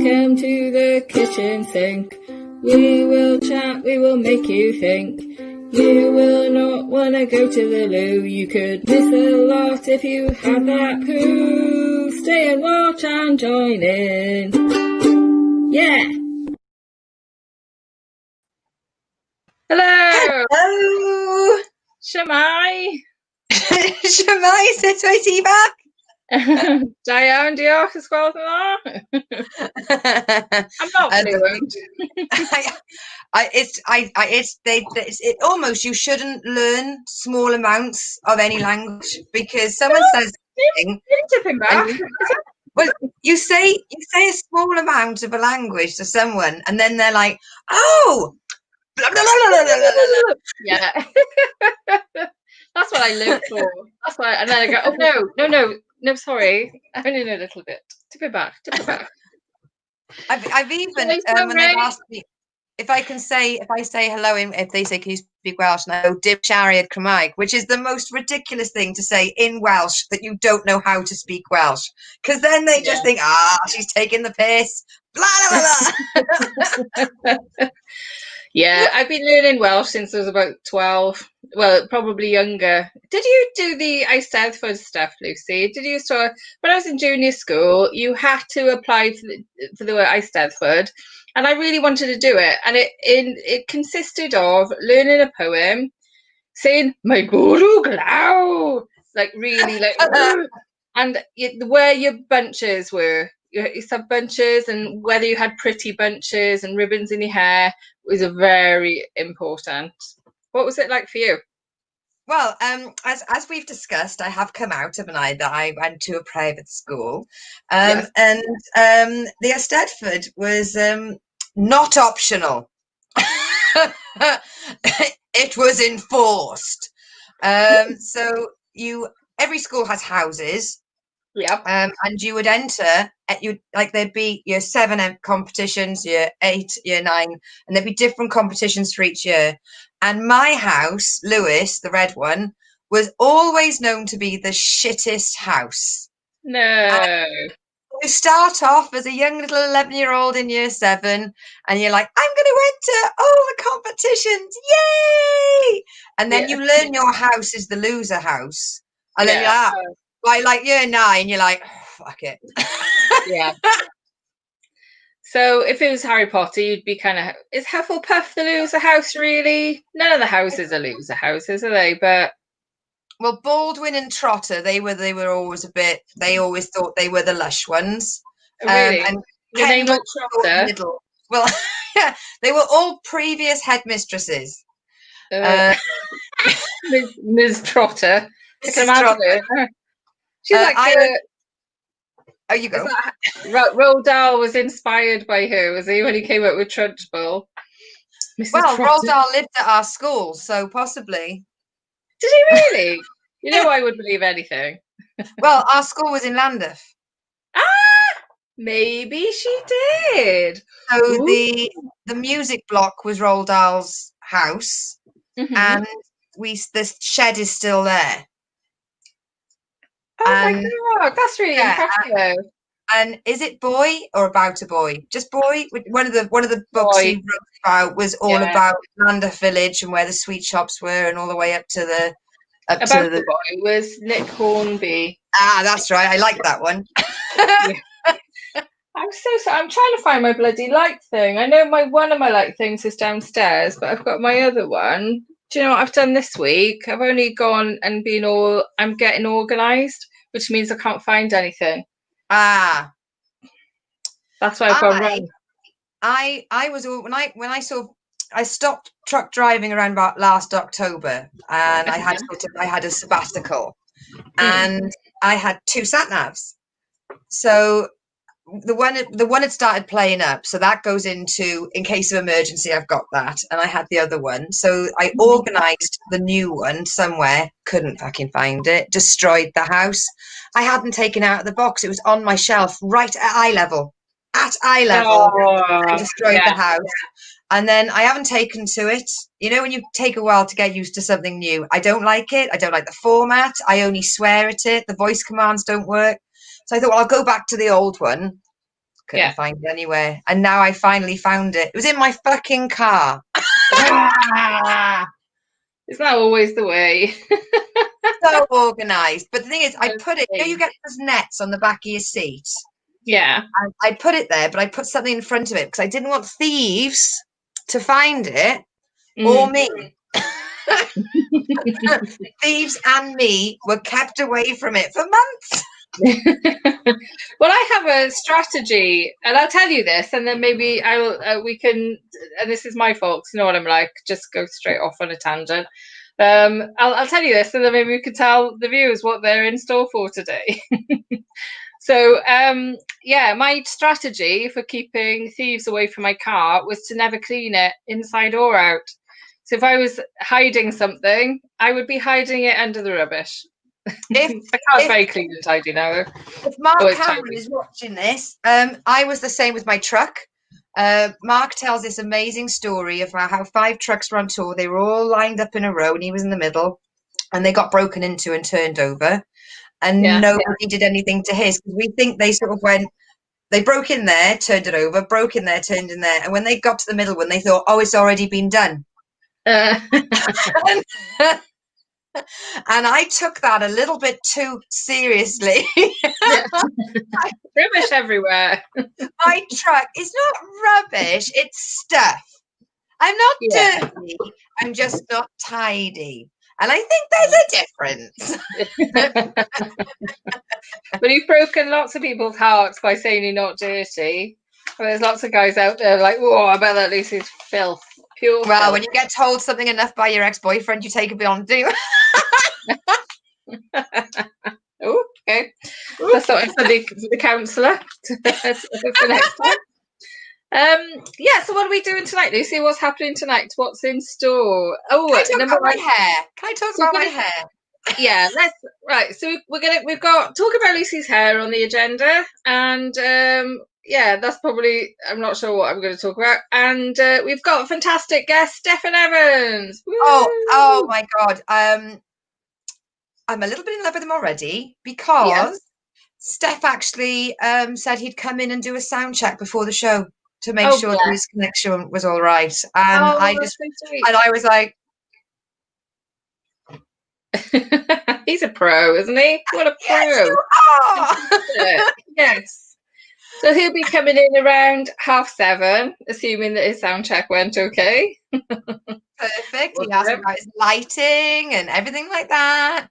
Welcome to the kitchen sink. We will chat, we will make you think. You will not want to go to the loo. You could miss a lot if you had that poo. Stay and watch and join in. Yeah! Hello! Hello! Shemai! Shemai, sut wyt ti bach? Da iawn, diolch, ysgweld yma. I'm not fluent. It almost, you shouldn't learn small amounts of any language because someone says something, well, you say a small amount of a language to someone and then they're like, oh, blah, blah, blah, blah, blah, blah, blah. Yeah. That's what I live for. That's why, and then I go, oh no, sorry, I only know a little bit. Tip it back. I've even when they've asked me if I say hello, if they say can you speak Welsh, and I go dim siarad Cymraeg, which is the most ridiculous thing to say in Welsh that you don't know how to speak Welsh, because then they just think, she's taking the piss, blah blah blah. Yeah, I've been learning Welsh since I was about 12. Well, probably younger. Did you do the Eisteddfod stuff, Lucy? Did you start when I was in junior school? You had to apply for the Eisteddfod, and I really wanted to do it. And it consisted of learning a poem, saying "My guru glaw," like really like, and where your bunches were. Your sub bunches, and whether you had pretty bunches and ribbons in your hair was very important. What was it like for you? Well, as we've discussed, I have come out of that I went to a private school, Yes. and the Eisteddfod was not optional. It was enforced. So every school has houses. Yeah. And you would enter there'd be your 7 competitions, your 8, your 9, and there'd be different competitions for each year. And my house, Lewis, the red one, was always known to be the shittest house. No. And you start off as a young little 11-year-old in year 7, and you're like, I'm going to enter all the competitions, yay! And then you learn your house is the loser house, and then you're like year 9, you're like, oh, fuck it. Yeah. So if it was Harry Potter, you'd be kind of, is Hufflepuff the loser house really? None of the houses are loser houses, are they? But well, Baldwin and Trotter, they were always they always thought they were the lush ones. Really? And your name was Trotter? Well, yeah, they were all previous headmistresses. Ms. Trotter. I can imagine her. She's oh, you go. Roald Dahl was inspired by her, was he, when he came up with Trunchbull? Well, Roald Dahl lived at our school, so possibly. Did he really? You know, I would believe anything. Well, our school was in Llandaff. Maybe she did. So the music block was Roald Dahl's house, and the shed is still there. Oh my god, that's really impressive. And is it Boy or About a Boy? Just Boy. One of the books he wrote about was all about Llandaff Village and where the sweet shops were, and all the way up to the. About the Boy was Nick Hornby. Ah, that's right. I like that one. I'm so sorry. I'm trying to find my bloody light thing. I know one of my light things is downstairs, but I've got my other one. Do you know what I've done this week? I've only gone and I'm getting organised, which means I can't find anything. Ah, that's why I've gone wrong. I stopped truck driving around about last October, and I had a sabbatical, and I had 2 sat navs. So the one had started playing up, so that goes into in case of emergency. I've got that, and I had the other one, so I organised the new one somewhere, couldn't fucking find it, destroyed the house. I hadn't taken it out of the box, it was on my shelf right at eye level, and destroyed the house. And then I haven't taken to it. You know, when you take a while to get used to something new, I don't like it. I don't like the format. I only swear at it. The voice commands don't work. So I thought, well, I'll go back to the old one. Couldn't find it anywhere. And now I finally found it. It was in my fucking car. It's not always the way. So organised. But the thing is, I put it, you get those nets on the back of your seat. Yeah. And I put it there, but I put something in front of it because I didn't want thieves to find it or me. Thieves and me were kept away from it for months. Well, I have a strategy, and I'll tell you this, and then maybe we can. And this is my fault. You know what I'm like. Just go straight off on a tangent. I'll tell you this, and then maybe we can tell the viewers what they're in store for today. So, yeah, my strategy for keeping thieves away from my car was to never clean it inside or out. So if I was hiding something, I would be hiding it under the rubbish. My car's very clean and tidy now. If Mark Cameron is watching this, I was the same with my truck. Mark tells this amazing story of how 5 trucks were on tour. They were all lined up in a row and he was in the middle, and they got broken into and turned over, and nobody did anything to his, because we think they sort of went, they broke in there, turned it over, broke in there, turned in there, and when they got to the middle one, they thought, oh, it's already been done. And I took that a little bit too seriously. Rubbish everywhere. My truck is not rubbish, it's stuff. I'm not dirty, I'm just not tidy. And I think there's a difference. But you've broken lots of people's hearts by saying you're not dirty. Well, there's lots of guys out there like, oh, I bet that Lucy's filth. Pure well, filth. When you get told something enough by your ex-boyfriend, you take it beyond, do you? Oh, okay. That's something for the counsellor for next time. Yeah, so what are we doing tonight, Lucy? What's happening tonight? What's in store? Oh, Can I talk about my hair? Can I talk about my hair? Yeah, so we've got talk about Lucy's hair on the agenda, and yeah, that's probably, I'm not sure what I'm going to talk about, and we've got a fantastic guest, Steffan Evans. Woo! Oh my god, I'm a little bit in love with him already, because Steph actually said he'd come in and do a sound check before the show to make sure that his connection was all right, and I was like, he's a pro, isn't he? What a pro! Yes, you are. Yes. So he'll be coming in around 7:30, assuming that his sound check went okay. Perfect. He asked about his lighting and everything like that.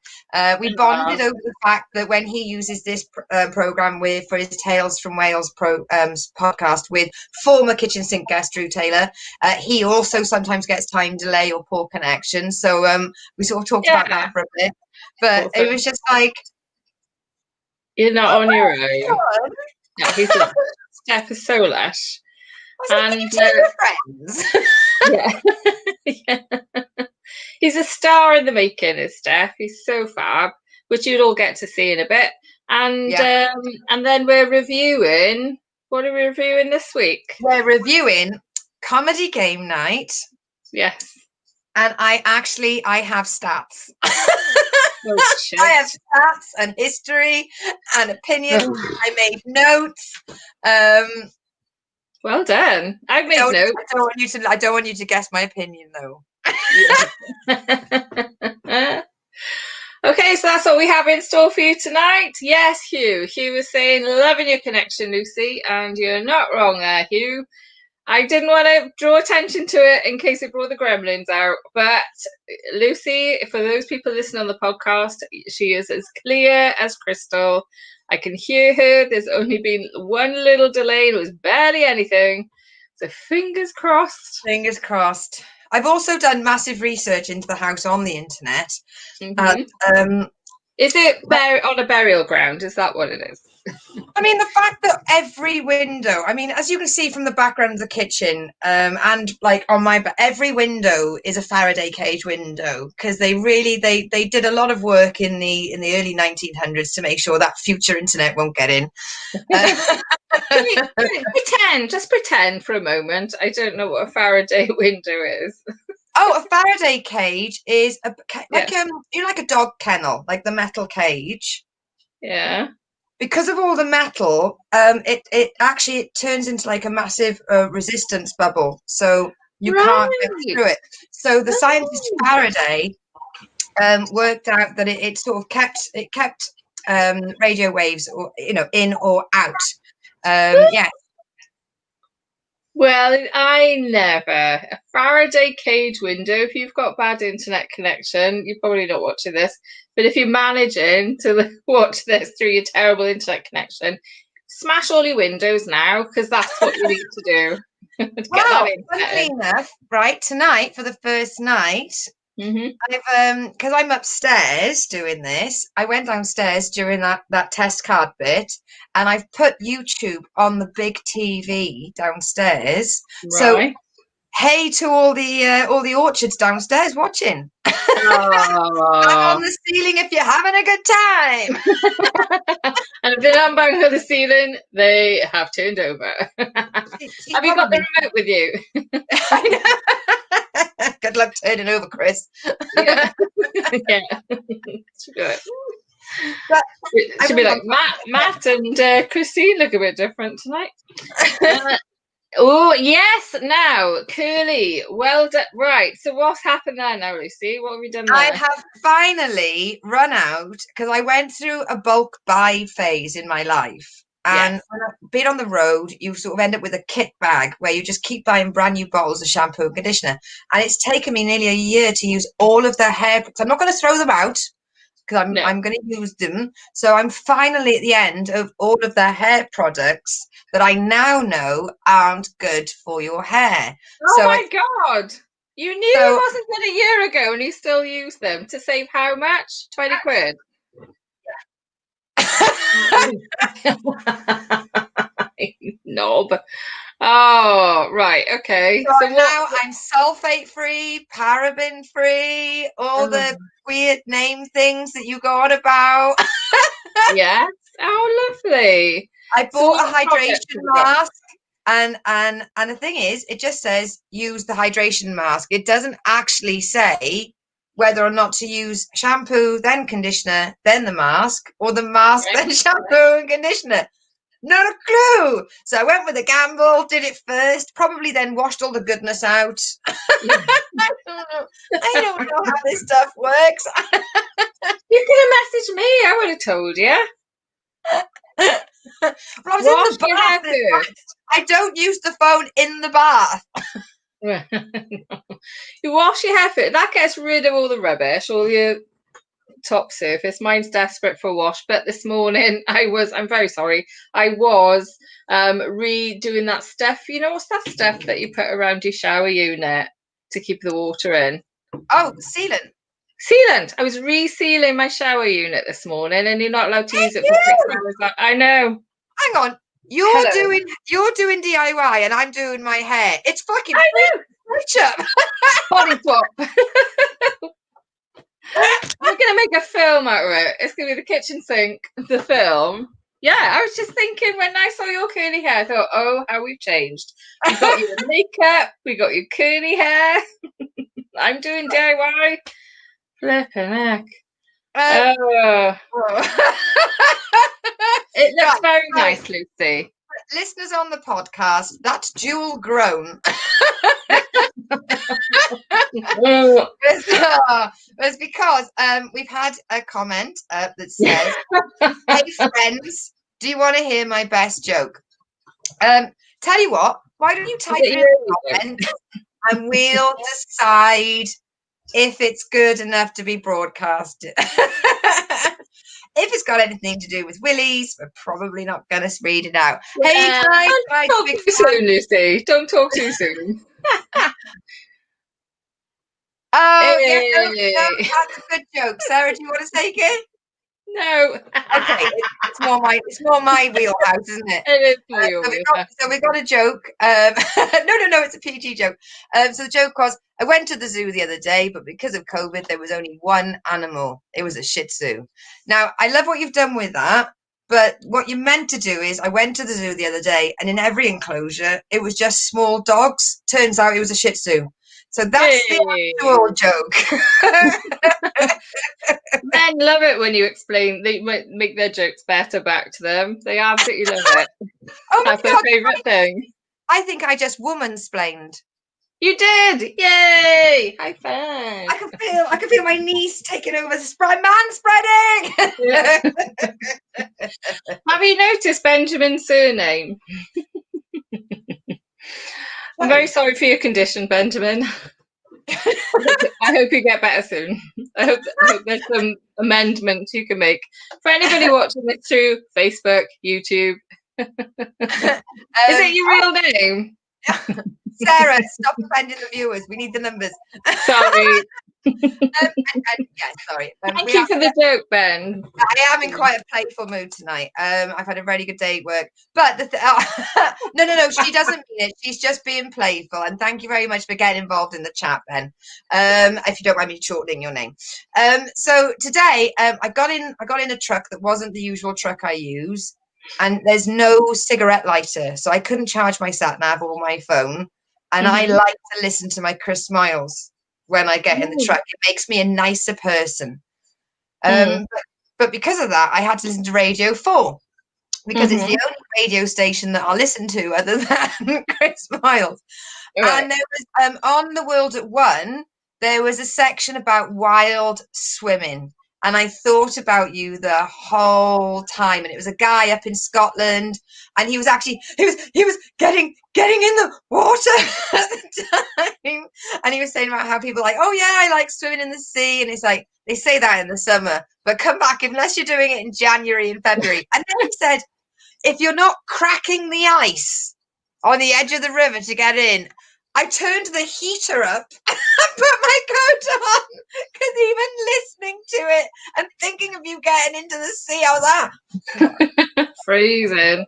We bonded over the fact that when he uses this program for his Tales from Wales podcast with former kitchen sink guest Drew Taylor, he also sometimes gets time delay or poor connection. So we sort of talked about that for a bit, but it was just like, you're not on your own. No, he's lush. Steph is so lush. And you tell your friends. Yeah. He's a star in the making, is Steph. He's so fab, which you'll all get to see in a bit. And then we're reviewing. What are we reviewing this week? We're reviewing Comedy Game Night. Yes. And I have stats. Oh, shit. I have stats and history and opinions. I made notes. Well done. I've made notes. I don't want you to guess my opinion, though. Okay, so that's what we have in store for you tonight. Yes, Hugh. Hugh was saying, loving your connection, Lucy, and you're not wrong there, Hugh. I didn't want to draw attention to it in case it brought the gremlins out, but Lucy, for those people listening on the podcast, she is as clear as crystal. I can hear her. There's only been one little delay. It was barely anything. So fingers crossed. Fingers crossed. I've also done massive research into the house on the internet. Is it on a burial ground? Is that what it is? I mean, the fact that every window, I mean, as you can see from the background of the kitchen, and like on every window is a Faraday cage window, because they did a lot of work in the early 1900s to make sure that future internet won't get in. Just pretend for a moment. I don't know what a Faraday window is. Oh, a Faraday cage is like a dog kennel, like the metal cage. Yeah. because of all the metal, it actually turns into like a massive resistance bubble, so you can't go Right. through it. So the scientist Oh. Faraday worked out that it sort of kept radio waves, or in or out. Yeah. Well, I never. A Faraday cage window. If you've got bad internet connection, you're probably not watching this. But if you're managing to watch this through your terrible internet connection, smash all your windows now, because that's what you need to do to get that Well, internet funnily in. enough, right tonight for the first night, Hmm. I've because I'm upstairs doing this. I went downstairs during that test card bit, and I've put YouTube on the big TV downstairs. So Right. hey to all the orchards downstairs watching. I'm on Oh. the ceiling if you're having a good time. And if they don't bang her the ceiling, they have turned over. She's Have you got the probably. remote with you? I know. Good luck turning over, Chris. Yeah. Yeah. Should do it. But It I should be went like on. Matt and Christine look a bit different tonight. Oh yes, now Curly, well done. Right, so what's happened there now, Lucy? What have we done I there? have finally run out because I went through a bulk buy phase in my life. Yes, And when I've been on the road, you sort of end up with a kit bag where you just keep buying brand new bottles of shampoo and conditioner. And it's taken me nearly a year to use all of their hair. So I'm not going to throw them out because no. I'm going to use them. So I'm finally at the end of all of their hair products that I now know aren't good for your hair. Oh So I my God, you knew it so wasn't good a year ago, and you still use them to save how much? 20 quid. Knob. Oh, right. Okay. So So what? now I'm sulfate free, paraben free, all Oh, the weird name things that you go on about. yes. Oh, lovely. I So bought what a products hydration have we got? mask, and the thing is, it just says use the hydration mask. It doesn't actually say whether or not to use shampoo, then conditioner, then the mask, or the mask, Right. then shampoo and conditioner. Not a clue. So I went with a gamble, did it first, probably then washed all the goodness out. Yeah. I don't know. I don't know how this stuff works. You could have messaged me. I would have told you. Well, I was in Wash the your hair bath. I don't use the phone in the bath. first. You wash your hair first. That gets rid of all the rubbish, all your top surface. Mine's desperate for a wash, but this morning I'm very sorry. I was redoing that stuff. You know what's that stuff that you put around your shower unit to keep the water in? Oh, sealant. Sealant. I was resealing my shower unit this morning, and you're not allowed to Hey, use it for 6 hours. you! I know. Hang on. Hello. You're doing DIY and I'm doing my hair. It's fucking I free know. ketchup. Body swap. We're gonna make a film out of it. It's gonna be the kitchen sink, the film. Yeah, I was just thinking when I saw your curly hair, I thought, oh, how we've changed. We got you in makeup, we got you curly hair. I'm doing DIY. Flipping heck. Uh, Oh, oh. it looks Right, very so nice, Lucy. listeners on the podcast, that's dual grown. Oh. It's because we've had a comment that says, "Hey friends, do you want to hear my best joke?" Tell you what, why don't you Is type it it in you? the comments and we'll decide if it's good enough to be broadcasted. If it's got anything to do with willies, we're probably not going to read it out. Hey Yeah. guys, Don't right, talk big too fan. soon, Lucy. Don't talk too soon. Oh yeah, no, Hey. that's a good joke. Sarah, do you want to take it? No. Okay, it's more my wheelhouse, isn't it? It is for your So we got a joke. No, it's a PG joke. So the joke was, I went to the zoo the other day, but because of COVID, there was only one animal. It was a Shih Tzu. Now, I love what you've done with that, but what you meant to do is, I went to the zoo the other day, and in every enclosure, it was just small dogs. Turns out it was a Shih Tzu. So that's the Hey. actual joke. Men love it when you explain, they make their jokes better back to them. They absolutely love it. Oh my That's their God, favourite thing. I think I just woman-splained. You did! Yay! High five! I can feel my niece taking over the Yeah. man spreading. Have you noticed Benjamin's surname? I'm very Sorry. sorry for your condition, Benjamin. I hope you get better soon. I hope there's some amendments you can make. For anybody watching this through Facebook, YouTube, is it your real name? Sarah, stop offending the viewers. We need the numbers. Sorry. Yeah, sorry. Thank you for the joke, Ben. I am in quite a playful mood tonight. I've had a really good day at work, but no, she doesn't mean it. She's just being playful. And thank you very much for getting involved in the chat, Ben. If you don't mind me shortening your name. So today, I got in a truck that wasn't the usual truck I use, and there's no cigarette lighter, so I couldn't charge my sat nav or my phone. And I like to listen to my Chris Miles when I get in the truck. It makes me a nicer person. But because of that, I had to listen to Radio 4 because it's the only radio station that I'll listen to other than Chris Miles. Right. And there was on The World at One, there was a section about wild swimming. And I thought about you the whole time. And it was a guy up in Scotland, and he was getting in the water at the time. And he was saying about how people are like, oh yeah, I like swimming in the sea. And it's like, they say that in the summer, but come back unless you're doing it in January and February. And then he said, if you're not cracking the ice on the edge of the river to get in, I turned the heater up and put my coat on, because even listening to it and thinking of you getting into the sea, I was freezing.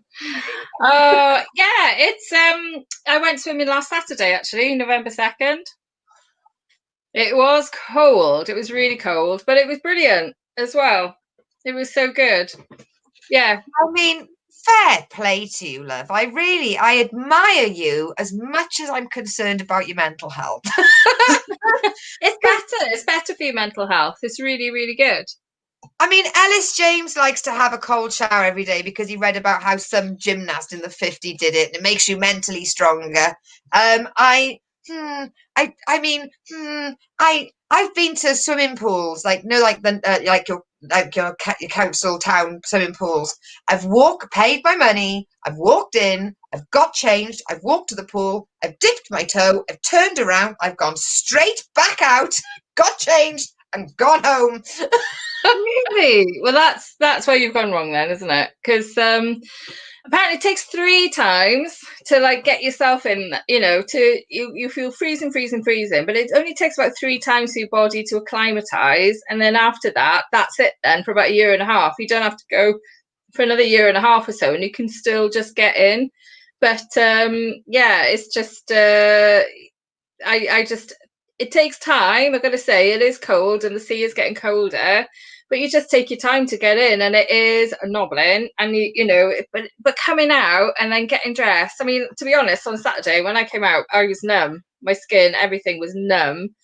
Oh yeah, it's I went swimming last Saturday, actually, November 2nd. It was cold. It was really cold, but it was brilliant as well. It was so good. Yeah. I mean, fair play to you, love. I admire you as much as I'm concerned about your mental health. It's better for your mental health. It's really, really good. I mean, Ellis James likes to have a cold shower every day because he read about how some gymnast in the 50s did it, and it makes you mentally stronger. I've been to swimming pools, like your council town swimming pools. I've paid my money, I've walked in, I've got changed, I've walked to the pool, I've dipped my toe, I've turned around, I've gone straight back out, got changed, and gone home. Really? Well, that's where you've gone wrong then, isn't it? Because apparently it takes 3 times to like get yourself in, to you feel freezing, but it only takes about 3 times for your body to acclimatize, and then after that, that's it then for about a year and a half. You don't have to go for another year and a half or so, and you can still just get in. But yeah, it's just it takes time. I've got to say, it is cold and the sea is getting colder, but you just take your time to get in, and it is nobbling. And but coming out and then getting dressed. I mean, to be honest, on Saturday when I came out, I was numb. My skin, everything was numb.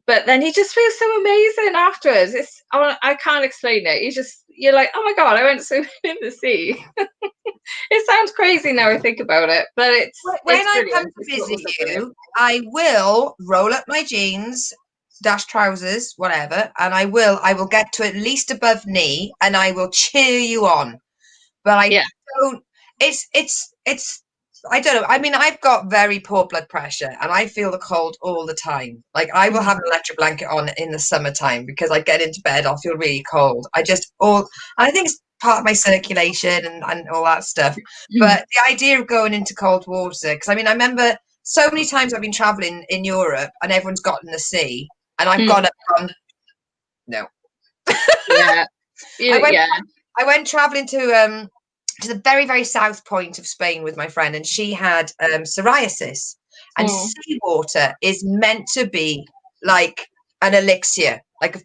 But then you just feel so amazing afterwards. I can't explain it. You're like, oh my God, I went swimming in the sea. It sounds crazy now I think about it, but when I come to visit you, I will roll up my jeans, dash trousers, whatever, and I will get to at least above knee, and I will cheer you on. But I don't. I don't know. I mean, I've got very poor blood pressure, and I feel the cold all the time. Like, I will have an electric blanket on in the summertime because I get into bed, I'll feel really cold. I think it's part of my circulation and all that stuff. But the idea of going into cold water, because I mean, I remember so many times I've been traveling in Europe and everyone's got in the sea, and I've gone up and gone, no. Yeah. I went traveling to the very, very south point of Spain with my friend, and she had psoriasis, and seawater is meant to be like an elixir, like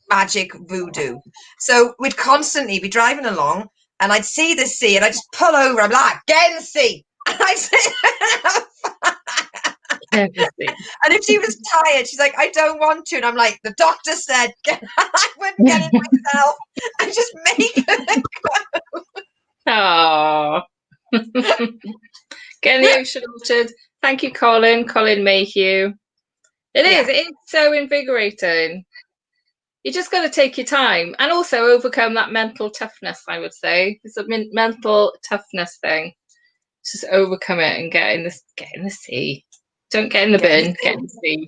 magic voodoo. So we'd constantly be driving along, and I'd see the sea, and I'd just pull over. I'm like, get in the sea, and I'd say, Never seen. And if she was tired, she's like, I don't want to. And I'm like, the doctor said I wouldn't get it myself. I just make her. Oh. Get in the ocean orchard. Thank you, Colin. Colin Mayhew. It Yeah. is so invigorating. You just got to take your time and also overcome that mental toughness, I would say. It's a mental toughness thing. Just overcome it and get in the sea. Don't get in the bin, get in the sea.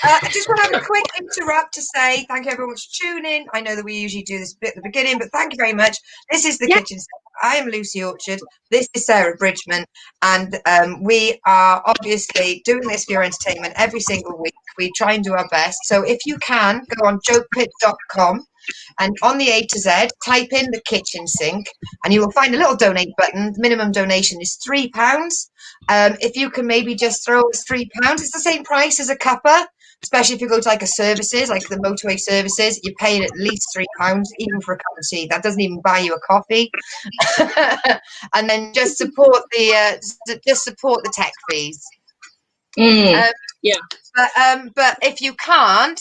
I just want to have a quick interrupt to say thank you everyone for tuning in. I know that we usually do this bit at the beginning, but thank you very much. This is the Kitchen Sink. I am Lucy Orchard. This is Sarah Bridgman, and we are obviously doing this for your entertainment every single week. We try and do our best. So if you can, go on jokepit.com and on the A to Z, type in the kitchen sink, and you will find a little donate button. The minimum donation is £3. If you can maybe just throw us £3, it's the same price as a cuppa. Especially if you go to like a services, like the motorway services, you're paying at least £3, even for a cup of tea. That doesn't even buy you a coffee. And then just support the tech fees. Yeah. But if you can't,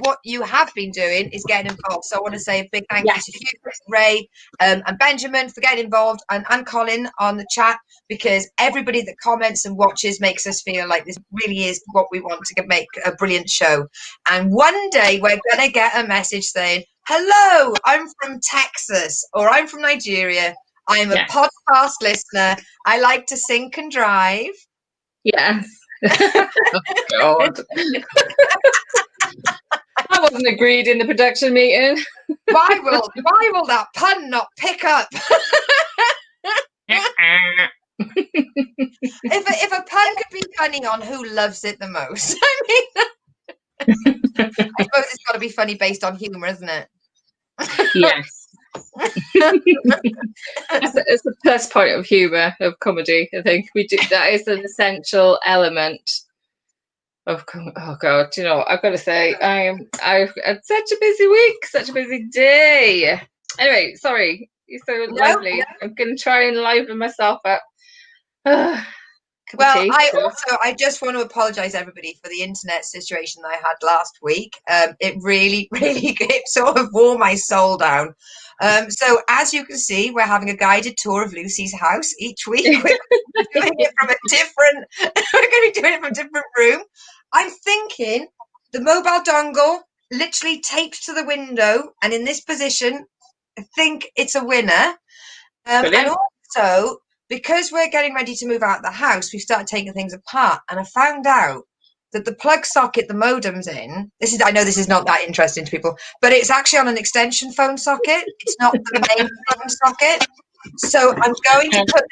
what you have been doing is getting involved. So I want to say a big thank you to Hugh, Ray, and Benjamin for getting involved, and Colin on the chat, because everybody that comments and watches makes us feel like this really is what we want to make a brilliant show. And one day we're going to get a message saying, hello, I'm from Texas, or I'm from Nigeria. I'm a podcast listener. I like to sink and drive. Yes. Oh, God. That wasn't agreed in the production meeting. Why will that pun not pick up? if a pun could be funny on who loves it the most, I suppose it's got to be funny based on humour, isn't it? Yes. It's the plus point of humour, of comedy. I think that is an essential element of. Oh God, you know, I've got to say, I've had such a busy week, such a busy day. Anyway, sorry, you're so lively. No. I'm going to try and liven myself up. Well, I just want to apologise everybody for the internet situation that I had last week. It really it sort of wore my soul down. So as you can see, we're having a guided tour of Lucy's house each week. We're doing it from a different. We're going to be doing it from a different room. I'm thinking the mobile dongle literally taped to the window, and in this position, I think it's a winner. And also, because we're getting ready to move out of the house, we've started taking things apart, and I found out that the plug socket the modem's in, I know this is not that interesting to people, but it's actually on an extension phone socket. It's not the main phone socket. So I'm going to put,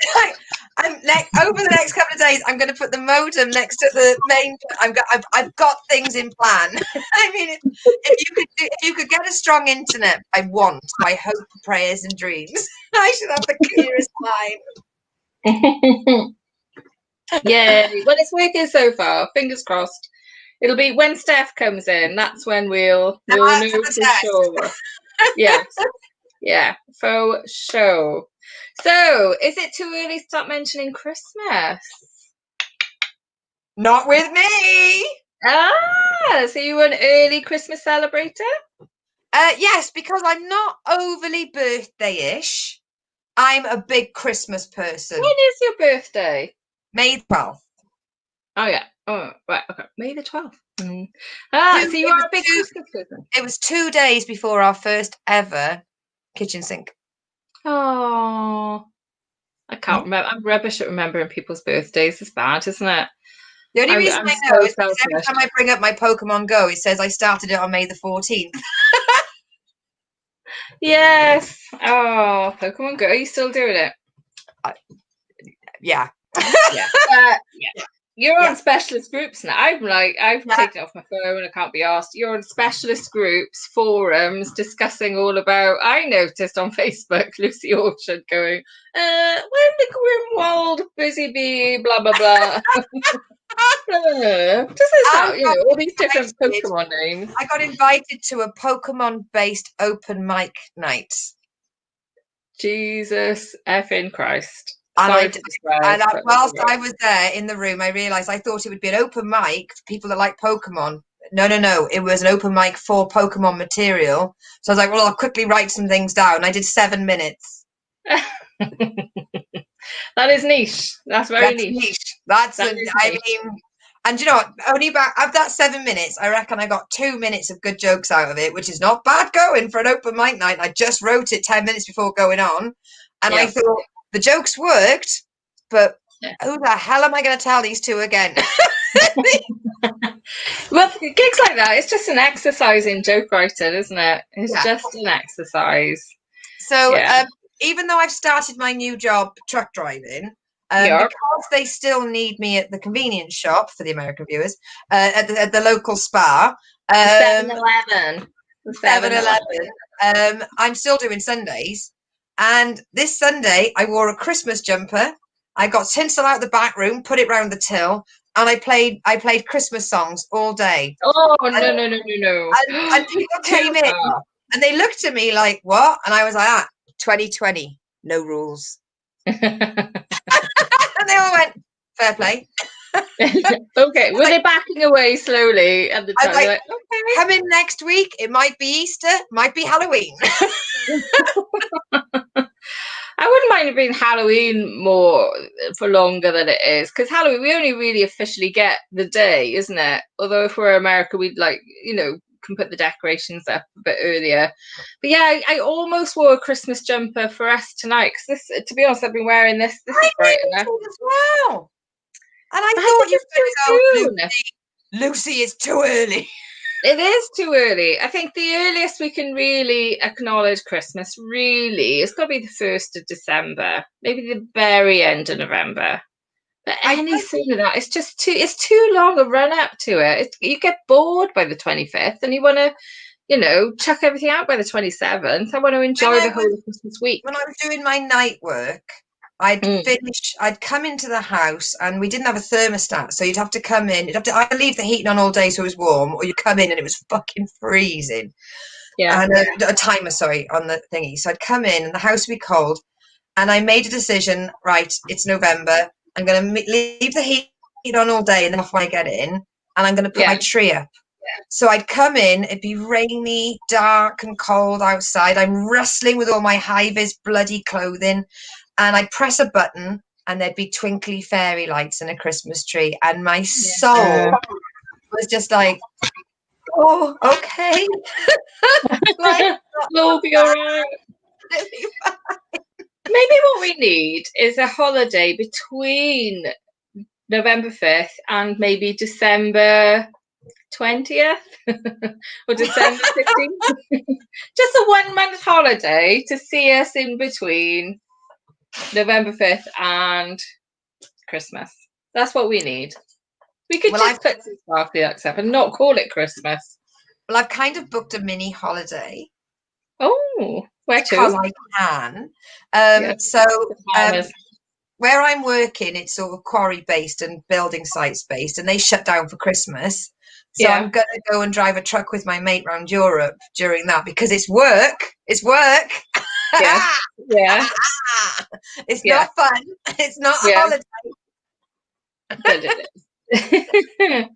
over the next couple of days, I'm going to put the modem next to the main. I've got things in plan. I mean, if you could get a strong internet, I hope, prayers, and dreams. I should have the clearest line. Yay! Well, it's working so far. Fingers crossed. It'll be when Steph comes in. That's when we'll know for sure. Yes. Yeah, for sure. So, is it too early to start mentioning Christmas? Not with me. So you were an early Christmas celebrator? Yes, because I'm not overly birthday-ish. I'm a big Christmas person. When is your birthday? May 12th. Oh, yeah. Oh, right. Okay. May the 12th. So you are a big Christmas person. It was 2 days before our first ever kitchen sink. Oh, I can't remember. I'm rubbish at remembering people's birthdays. It's bad, isn't it? The only reason I know is because every time I bring up my Pokemon Go, it says I started it on May the 14th. Yes. Oh, Pokemon Go. Are you still doing it? Yeah. Yeah. Yeah. You're on specialist groups now. I've taken it off my phone. I can't be asked. You're on specialist groups, forums, discussing all about. I noticed on Facebook, Lucy Orchard going, when the Grimwald busy bee, blah blah blah. All these different Pokemon names. I got invited to a Pokemon-based open mic night. Jesus effing Christ. And Sorry for the surprise, but whilst I was there in the room, I realised I thought it would be an open mic for people that like Pokemon. No. It was an open mic for Pokemon material. So I was like, well, I'll quickly write some things down. I did 7 minutes. That is niche. That's very niche. That's That an, is I niche. mean, and you know what? Only about of that 7 minutes, I reckon I got 2 minutes of good jokes out of it, which is not bad going for an open mic night. I just wrote it 10 minutes before going on, and I Yeah. thought the jokes worked, but Yeah. who the hell am I going to tell these to again? Well, gigs like that, it's just an exercise in joke writing, isn't it? It's Yeah. just an exercise. So, Yeah. even though I've started my new job, truck driving, Yeah. because they still need me at the convenience shop for the American viewers, at the local spa, 7-Eleven. The 7-Eleven, I'm still doing Sundays. And this Sunday, I wore a Christmas jumper. I got tinsel out the back room, put it round the till, and I played Christmas songs all day. Oh, And, no. and people Too came in far. and they looked at me like, what? And I was like, 2020, no rules. And they all went, fair play. Okay, were they backing away slowly at the I time? was like, Okay. come in next week. It might be Easter, might be Halloween. I wouldn't mind it being Halloween more for longer than it is, because Halloween we only really officially get the day, isn't it? Although if we're America, we'd can put the decorations up a bit earlier. But yeah, I almost wore a Christmas jumper for us tonight because this, to be honest, I've been wearing this. This is bright enough. As well. And I But I thought think you it's were too going to soon. go, Lucy, it's too early. It is too early. I think the earliest we can really acknowledge Christmas really is got to be the 1st of December, maybe the very end of November. But any sooner than that, it's too long a run up to it. You get bored by the 25th and you want to, chuck everything out by the 27th. I want to enjoy the whole of Christmas week. When I was doing my night work, I'd come into the house and we didn't have a thermostat. So you'd have to come in. I'd leave the heating on all day so it was warm, or you come in and it was fucking freezing. Yeah. And a timer, sorry, on the thingy. So I'd come in and the house would be cold. And I made a decision, right, it's November. I'm going to leave the heat on all day and then off when I get in. And I'm going to put my tree up. So I'd come in, it'd be rainy, dark and cold outside. I'm wrestling with all my high-vis bloody clothing. And I'd press a button and there'd be twinkly fairy lights and a Christmas tree. And my soul was just like, oh, okay. We'll be all right. Maybe what we need is a holiday between November 5th and maybe December 20th or December 15th. Just a 1-month holiday to see us in between November 5th and Christmas. That's what we need. We could just put some sparkly ducks up and not call it Christmas. Well, I've kind of booked a mini holiday. Oh, where to? Because I can. So where I'm working, it's sort of quarry based and building sites based, and they shut down for Christmas. So I'm going to go and drive a truck with my mate around Europe during that because it's work. It's work. Yeah. It's not fun. It's not a holiday. But it is.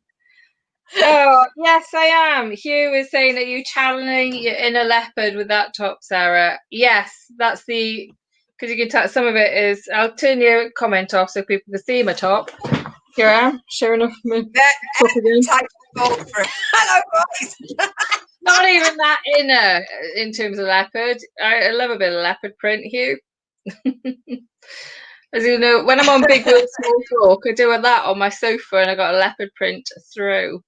Oh, yes, I am. Hugh is saying that you channeling in a leopard with that top, Sarah. Yes, that's because you can tell some of it is. I'll turn your comment off so people can see my top. Here I am, showing off my top again. Hello, boys. Not even that inner in terms of leopard. I love a bit of leopard print, Hugh. As you know, when I'm on Big Wheel Small Talk, I do that on my sofa and I got a leopard print through.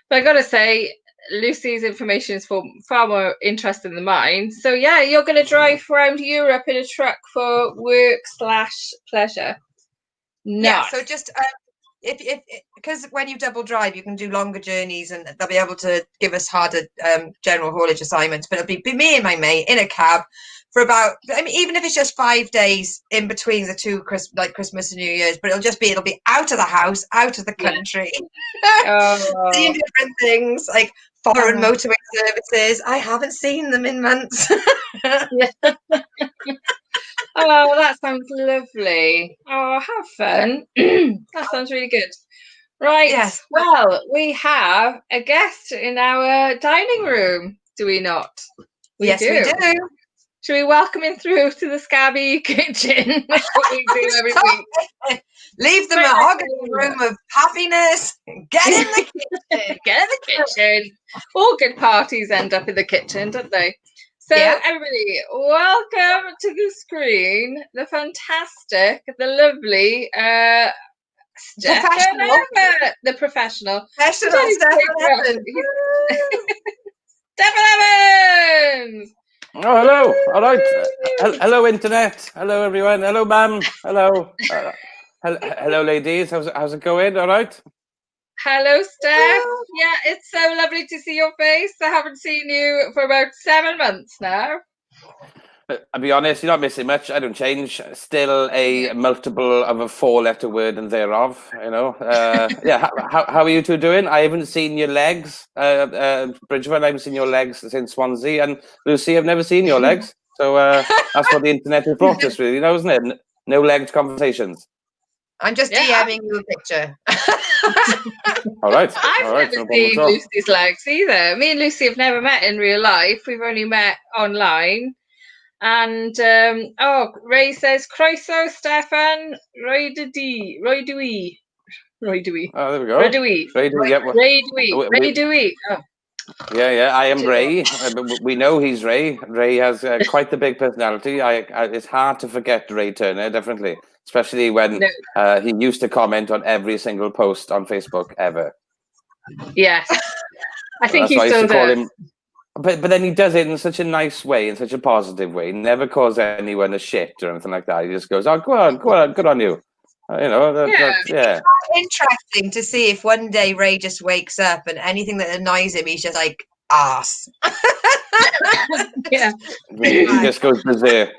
But I got to say, Lucy's information is far more interesting than mine. So yeah, you're going to drive around Europe in a truck for work/pleasure. Yeah, so just if because when you double drive, you can do longer journeys, and they'll be able to give us harder general haulage assignments. But it'll be me and my mate in a cab for about, I mean, even if it's just 5 days in between the two Christmas and New Year's, but it'll be out of the house, out of the country, seeing different things like foreign motorway services. I haven't seen them in months. Oh, that sounds lovely. Oh, have fun. That sounds really good. Right. Yes, Well, we have a guest in our dining room, do we not? We yes, we do. do. Should we welcome him through to the Scabby kitchen? That's what we do every Stop week. it. Leave the Right, mahogany room of happiness. Get in the kitchen. Get in the kitchen. All good parties end up in the kitchen, don't they? So, Yeah. everybody, welcome to the screen the fantastic, the lovely Steffan Professional. Abbott, the professional. I Professional don't even Steffan think we're Evans. Steffan Evans! Oh, hello. All right. Hello, internet. Hello, everyone. Hello, ma'am. Hello. Hello, ladies. How's it going? All right. Hello, Steph. Yeah, it's so lovely to see your face. I haven't seen you for about 7 months now. I'll be honest, you're not missing much. I don't change. Still a multiple of a 4-letter word and thereof, you know. Yeah, how are you two doing? I haven't seen your legs. Bridget, I haven't seen your legs since Swansea. And Lucy, I've never seen your legs. So that's what the internet has brought us, really, isn't it? No legged conversations. I'm just DMing you a picture. All right. I've All right. never No problem seen at all. Lucy's legs either. Me and Lucy have never met in real life. We've only met online. And Ray says, Croeso, Steffan, Roy Dwi. Oh, there we go. Ray Dwi. Ray Dwi, yeah, Ray Dwi. Oh. Yeah. I am Ray. We know he's Ray. Ray has quite the big personality. It's hard to forget Ray Turner, definitely, especially when he used to comment on every single post on Facebook ever. Yes, I think That's why he I used still to call does. him. But then he does it in such a nice way, in such a positive way. He never calls anyone a shit or anything like that. He just goes, "Oh, go on, good on you." You know, yeah. Interesting to see if one day Ray just wakes up and anything that annoys him, he's just like, arse. Yeah. He just goes berserk.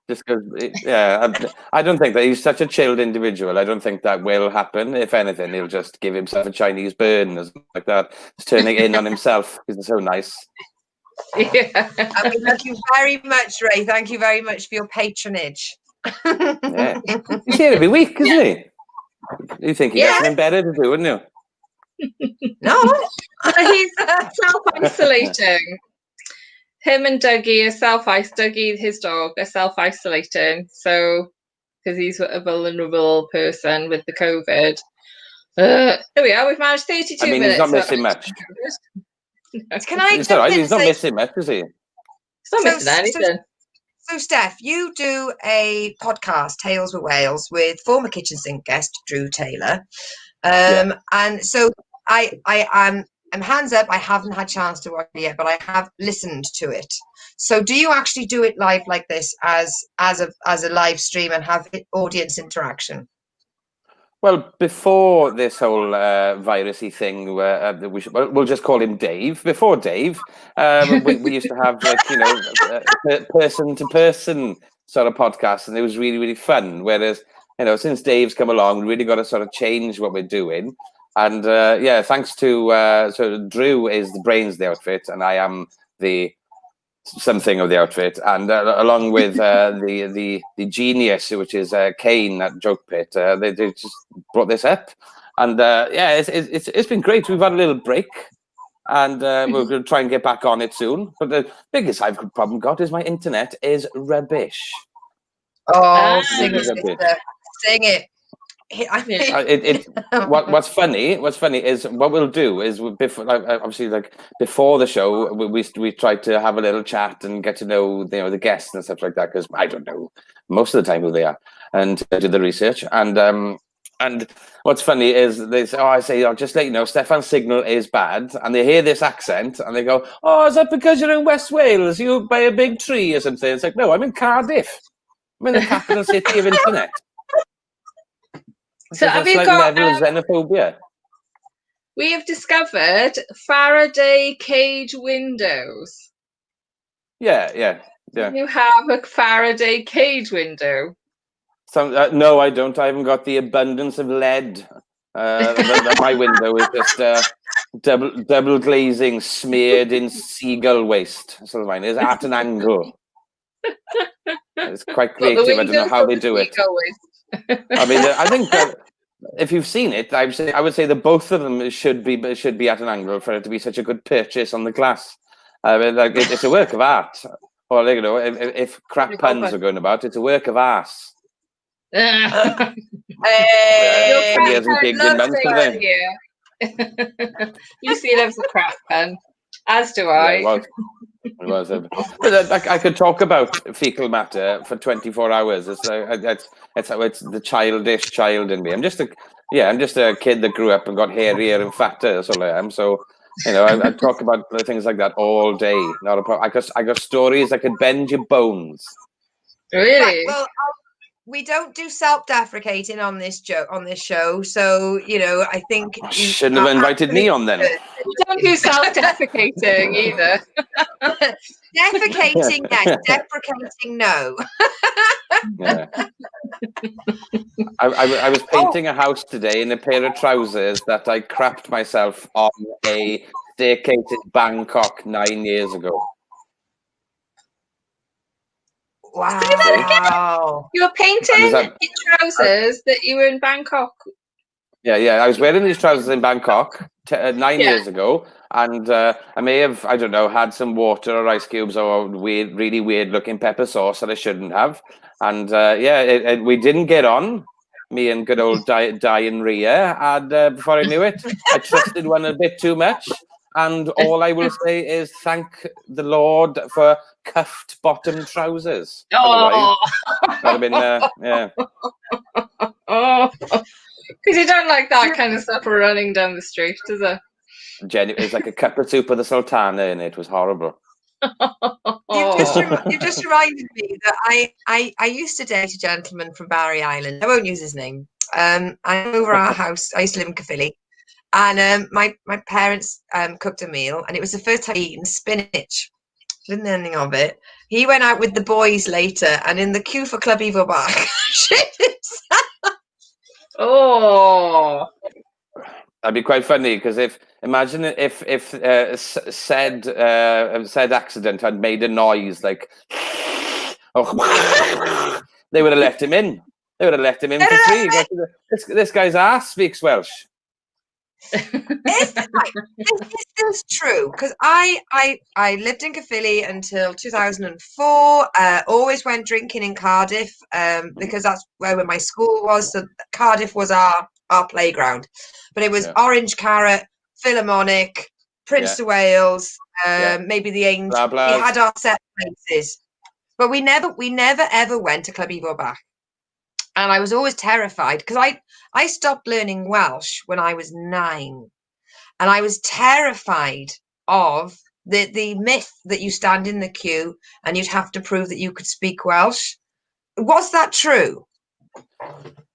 Just goes, yeah. I don't think that he's such a chilled individual. I don't think that will happen. If anything, he'll just give himself a Chinese burn or something like that. Just turning in on himself because he's so nice. Yeah. I mean, thank you very much, Ray. Thank you very much for your patronage. Yeah. He's here every week, isn't he? You think he'd have something better to do, wouldn't you? No. He's self-isolating. Him and Dougie Dougie, his dog, are self-isolating. So, because he's a vulnerable person with the COVID. There we are. We've managed 32 minutes. He's not missing much. Can I It's all right. He's not missing much, is he? He's not missing anything. So, Steph, you do a podcast, Tales with Wales, with former kitchen sink guest Drew Taylor. And so I'm hands up. I haven't had a chance to watch it yet, but I have listened to it. So, do you actually do it live like this as a live stream and have audience interaction? Well, before this whole virusy thing, we'll just call him Dave. Before Dave, we used to have person to person sort of podcasts, and it was really, really fun. Whereas, since Dave's come along, we really got to sort of change what we're doing. And thanks to so Drew is the brains of the outfit, and I am the something of the outfit, and along with the genius, which is Kane at Joke Pit, they just brought this up, and it's been great. We've had a little break, and we're going to try and get back on it soon. But the biggest problem got is my internet is rubbish. Oh, sing it, sister. Sing it. What's funny is what we'll do is before, obviously, like before the show, we try to have a little chat and get to know the guests and stuff like that, because I don't know most of the time who they are, and do the research. And what's funny is they say, I say, just let you know, Steffan's signal is bad, and they hear this accent and they go, oh, is that because you're in West Wales? You by a big tree or something? It's like, no, I'm in Cardiff. I'm in the capital city of internet. So have you got level of xenophobia? We have discovered Faraday cage windows. Yeah. You have a Faraday cage window. No, I don't. I haven't got the abundance of lead. My window is just double glazing smeared in seagull waste. So mine is at an angle. It's quite Got the creative. I don't know windows how or they the do it. going? I mean, I think that if you've seen it, I would say that both of them should be at an angle for it to be such a good purchase on the glass. I mean, like it's a work of art. Or you know, if crap puns are going about, it's a work of ass. Your He Hey, craft hasn't pan gigged in loves months things today. here. Lucy loves the craft pan, as do Yeah, I. it was. But I could talk about fecal matter for 24 hours. It's the childish child in me. I'm just a kid that grew up and got hairier and fatter. That's all I am. So, you know, I talk about things like that all day. Not a problem. I got stories that could bend your bones. right, Really? well, we don't do self-deprecating on this show, so you know, I think you Shouldn't are have invited me on then. We don't do self-defecating either. defecating, yes, deprecating, no. Yeah. I was painting a house today in a pair of trousers that I crapped myself on a staircase in Bangkok 9 years ago. Wow. You were painting in trousers that you were in Bangkok. Yeah. I was wearing these trousers in Bangkok 9 Yeah. years ago, and I may have, I don't know, had some water or ice cubes or really weird looking pepper sauce that I shouldn't have. And we didn't get on, me and good old Diane Rhea. And before I knew it, I trusted one a bit too much. And all I will say is thank the Lord for cuffed bottom trousers. Oh, Otherwise, that'd have been, yeah. oh, because you don't like that kind of stuff running down the street, is it? It's like a cup of soup with a sultana in it. It was horrible. You've just reminded me that I used to date a gentleman from Barry Island. I won't use his name. I'm over our house. I used to live in Caerphilly, and my parents cooked a meal, and it was the first time I'd eaten spinach. Didn't know anything of it. He went out with the boys later, and in the queue for Club Evo Bar, shit himself. Oh, That'd be quite funny because imagine if said accident had made a noise like, oh, they would have left him in. They would have left him in for free. This guy's ass speaks Welsh. This is true because I lived in Caerphilly until 2004. Always went drinking in Cardiff because that's where my school was. So Cardiff was our playground, but it was Orange Carrot, Philharmonic, Prince of Wales, maybe the Angels. Blah, blah. We had our set places, but we never ever went to Club Evo Bach. And I was always terrified because I stopped learning Welsh when I was 9. And I was terrified of the myth that you stand in the queue and you'd have to prove that you could speak Welsh. Was that true?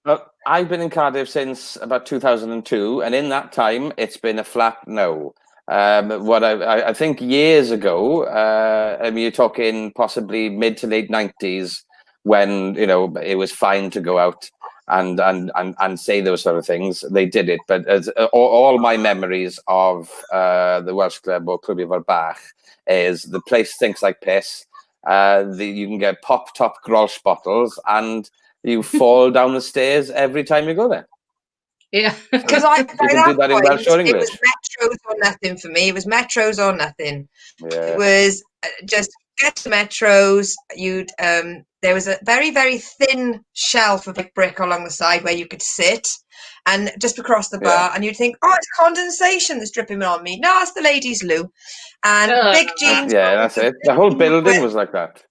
Well, I've been in Cardiff since about 2002. And in that time, it's been a flat no. What I think years ago, I mean, you're talking possibly mid to late 90s, when you know it was fine to go out and say those sort of things. They did it, but as all my memories of the Welsh Club or Club Evo Bach is the place stinks like piss. You can get pop top Grolsch bottles, and you fall down the stairs every time you go there. Yeah, because you can do that in Welsh or English. It was metros or nothing for me. It was metros or nothing. Yeah. It was just get to metros. You'd there was a very, very thin shelf of brick along the side where you could sit, and just across the bar, and you'd think, oh, it's condensation that's dripping on me. No, it's the ladies' loo. And big jeans. Yeah, that's it. The whole building was like that.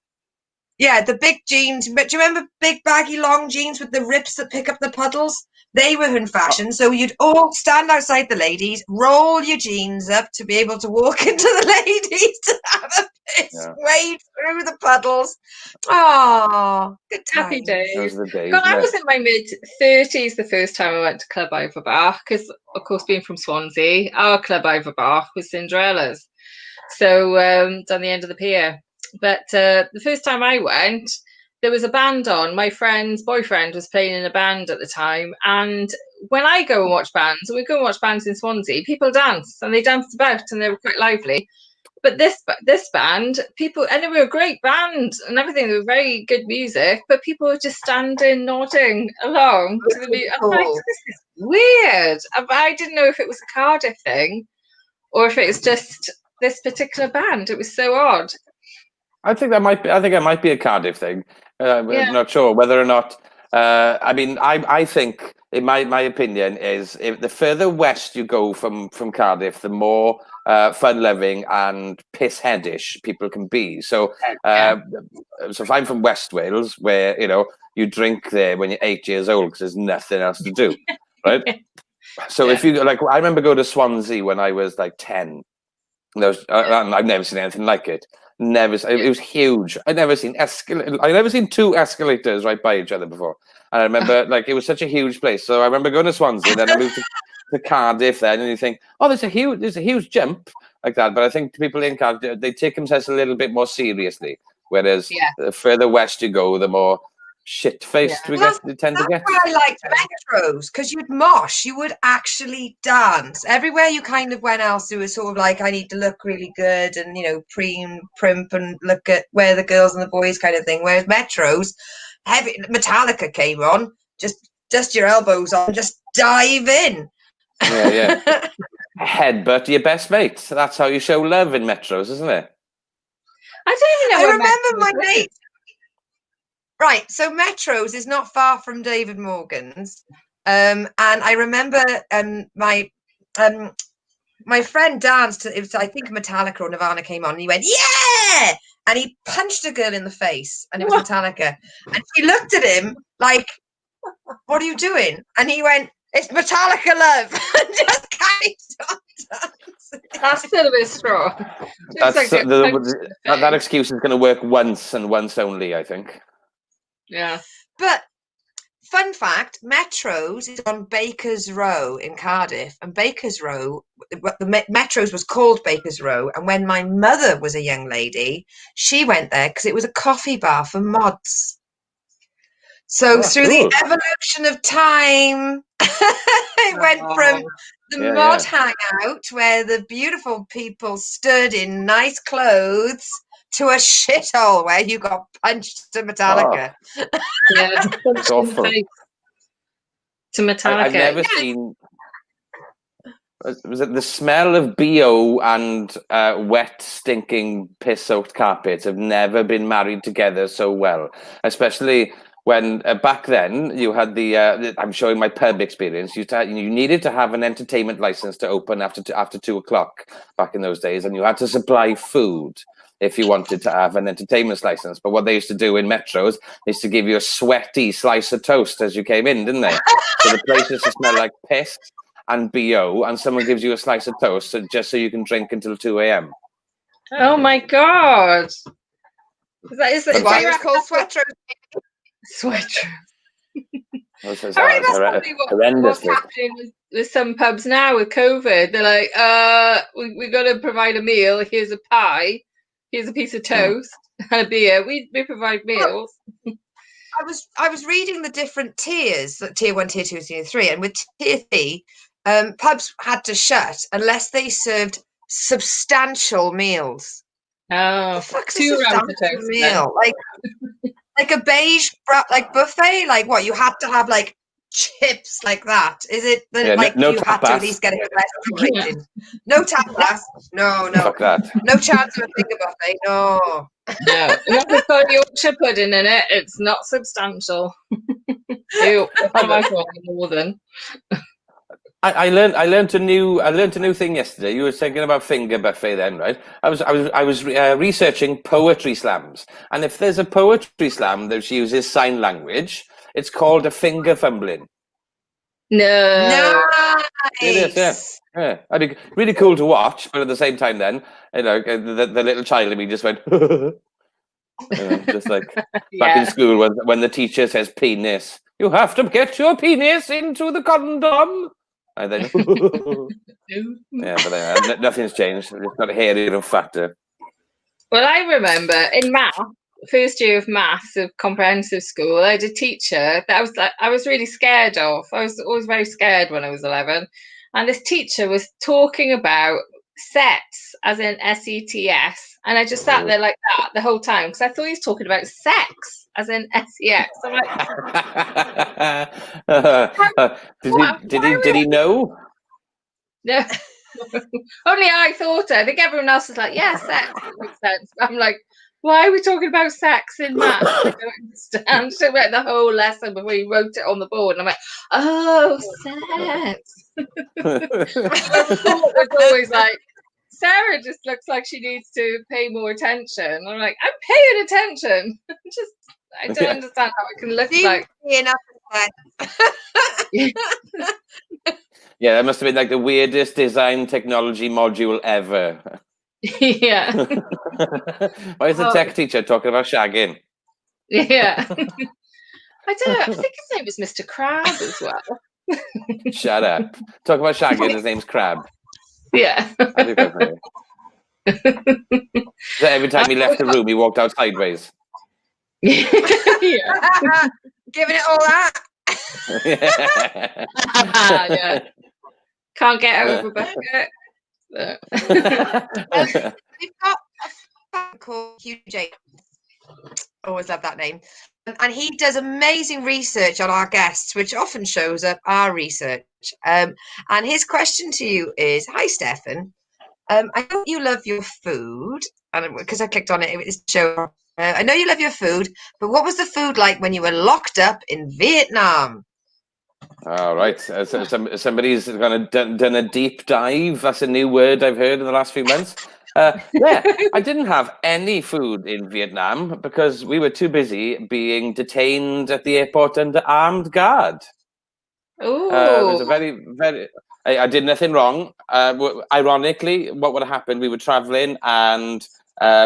Yeah, the big jeans. But do you remember big baggy long jeans with the rips that pick up the puddles? They were in fashion. So you'd all stand outside the ladies, roll your jeans up to be able to walk into the ladies to have a piss, wade through the puddles. Oh, good times. Happy days. Those are the days. God, I was in my mid-30s the first time I went to Club Evo Bach because, of course, being from Swansea, our Club Evo Bach was Cinderella's. So down the end of the pier. But the first time I went, there was a band on. My friend's boyfriend was playing in a band at the time. And when I go and watch bands, we go and watch bands in Swansea, people dance and they danced about and they were quite lively. But this band, people, and they were a great band and everything. They were very good music, but people were just standing, nodding along to the music. I'm like, Cool. this is weird. I didn't know if it was a Cardiff thing or if it was just this particular band. It was so odd. I think that might be. I think it might be a Cardiff thing. I'm Yeah. not sure whether or not. I mean, I think, in my opinion, is if the further west you go from Cardiff, the more fun-loving and piss-headish people can be. So, so if I'm from West Wales, where you drink there when you're 8 years old because there's nothing else to do, right? So if you like, I remember going to Swansea when I was like 10. And I've never seen anything like it. Never. It was huge. I'd never seen two escalators right by each other before. And I remember, like, it was such a huge place. So I remember going to Swansea, then I moved to Cardiff. Then, and you think, oh, there's a huge jump like that. But I think people in Cardiff, they take themselves a little bit more seriously. Whereas the further west you go, the more shit-faced we tend to get. That's why I liked metros, because you'd mosh, you would actually dance. Everywhere you kind of went else, it was sort of like, I need to look really good and, primp and look at where the girls and the boys kind of thing. Whereas metros, heavy Metallica came on, just dust your elbows on, just dive in. Yeah. Headbutt your best mate. That's how you show love in metros, isn't it? I don't even know. I remember my mate. Right, so Metros is not far from David Morgan's, and I remember my friend danced. It was, I think, Metallica or Nirvana came on, and he went, "Yeah!" and he punched a girl in the face, and it was Metallica, and she looked at him like, "What are you doing?" And he went, "It's Metallica, love," and just carried on dancing. That's still a bit strong. That excuse is going to work once and once only, I think. Yeah. But fun fact, Metros is on Baker's Row in Cardiff, and Baker's Row, the Metros was called Baker's Row, and when my mother was a young lady, she went there because it was a coffee bar for mods. So through the evolution of time, it went from the mod hangout where the beautiful people stood in nice clothes to a shithole where you got punched to Metallica. Yeah, it's awful. To Metallica. I've never seen. Was it the smell of BO and wet, stinking, piss-soaked carpets have never been married together so well, especially when back then you had I'm showing my pub experience. You needed to have an entertainment license to open after 2 o'clock back in those days, and you had to supply food if you wanted to have an entertainment license. But what they used to do in metros is to give you a sweaty slice of toast as you came in, didn't they? So the place used to smell like piss and BO, and someone gives you a slice of toast just so you can drink until 2 a.m. Oh my God. Is that why it was called Sweatro? Sweatro. That's probably what's happening with some pubs now with COVID. They're like, we've got to provide a meal. Here's a pie. Here's a piece of toast and a beer. We provide meals. I was reading the different tiers, tier 1, tier 2, tier 3, and with tier 3, pubs had to shut unless they served substantial meals. Oh, the fuck's 2 a substantial meal? Like a beige buffet? Like what? You had to have like chips like that? Is it no you tapas. had to at least get a restaurant rating? No tapas. No. Fuck that. No chance of a finger buffet. No. No. If it's got Yorkshire pudding in it, it's not substantial. Ew, more than. I learned a new thing yesterday. You were thinking about finger buffet then, right? I was researching poetry slams, and if there's a poetry slam that uses sign language, it's called a finger fumbling. No. Nice. It is, yeah. I mean, really cool to watch, but at the same time, then the little child in me just went, just like back in school when the teacher says penis, you have to get your penis into the condom. And then, but nothing's changed. It's got hairier and fatter. Well, I remember in math, first year of maths of comprehensive school, I had a teacher that I was really scared of. I was always very scared when I was 11, and this teacher was talking about sets, as in SETS, and I just sat there like that the whole time because I thought he was talking about sex, as in SEX. I'm like, did he know? no, only I thought it. I think everyone else is like, yeah, sex, that makes sense. I'm like, why are we talking about sex in maths? I don't understand. So like the whole lesson before he wrote it on the board, and I'm like, oh, sex. My thought was always like, Sarah just looks like she needs to pay more attention. I'm like, I'm paying attention. I don't understand how it can look like. Yeah, that must have been like the weirdest design technology module ever. Yeah. Why is the tech teacher talking about shagging? Yeah. I don't know. I think his name was Mr. Crab as well. Shut up. Talk about shagging, his name's Crab. Yeah. That'd be quite funny. So every time he left the room, he walked out sideways. Yeah. Giving it all that. Yeah. Can't get over bucket. We've got a fan called Hugh James. Always love that name. And he does amazing research on our guests, which often shows up our research. And his question to you is, hi, Steffan. I know you love your food, and because I clicked on it, it was show. I know you love your food, but what was the food like when you were locked up in Vietnam? All right. Somebody's done a deep dive. That's a new word I've heard in the last few months. Yeah, I didn't have any food in Vietnam because we were too busy being detained at the airport under armed guard. It was a very, very... I did nothing wrong. Ironically, what would have happened, we were traveling and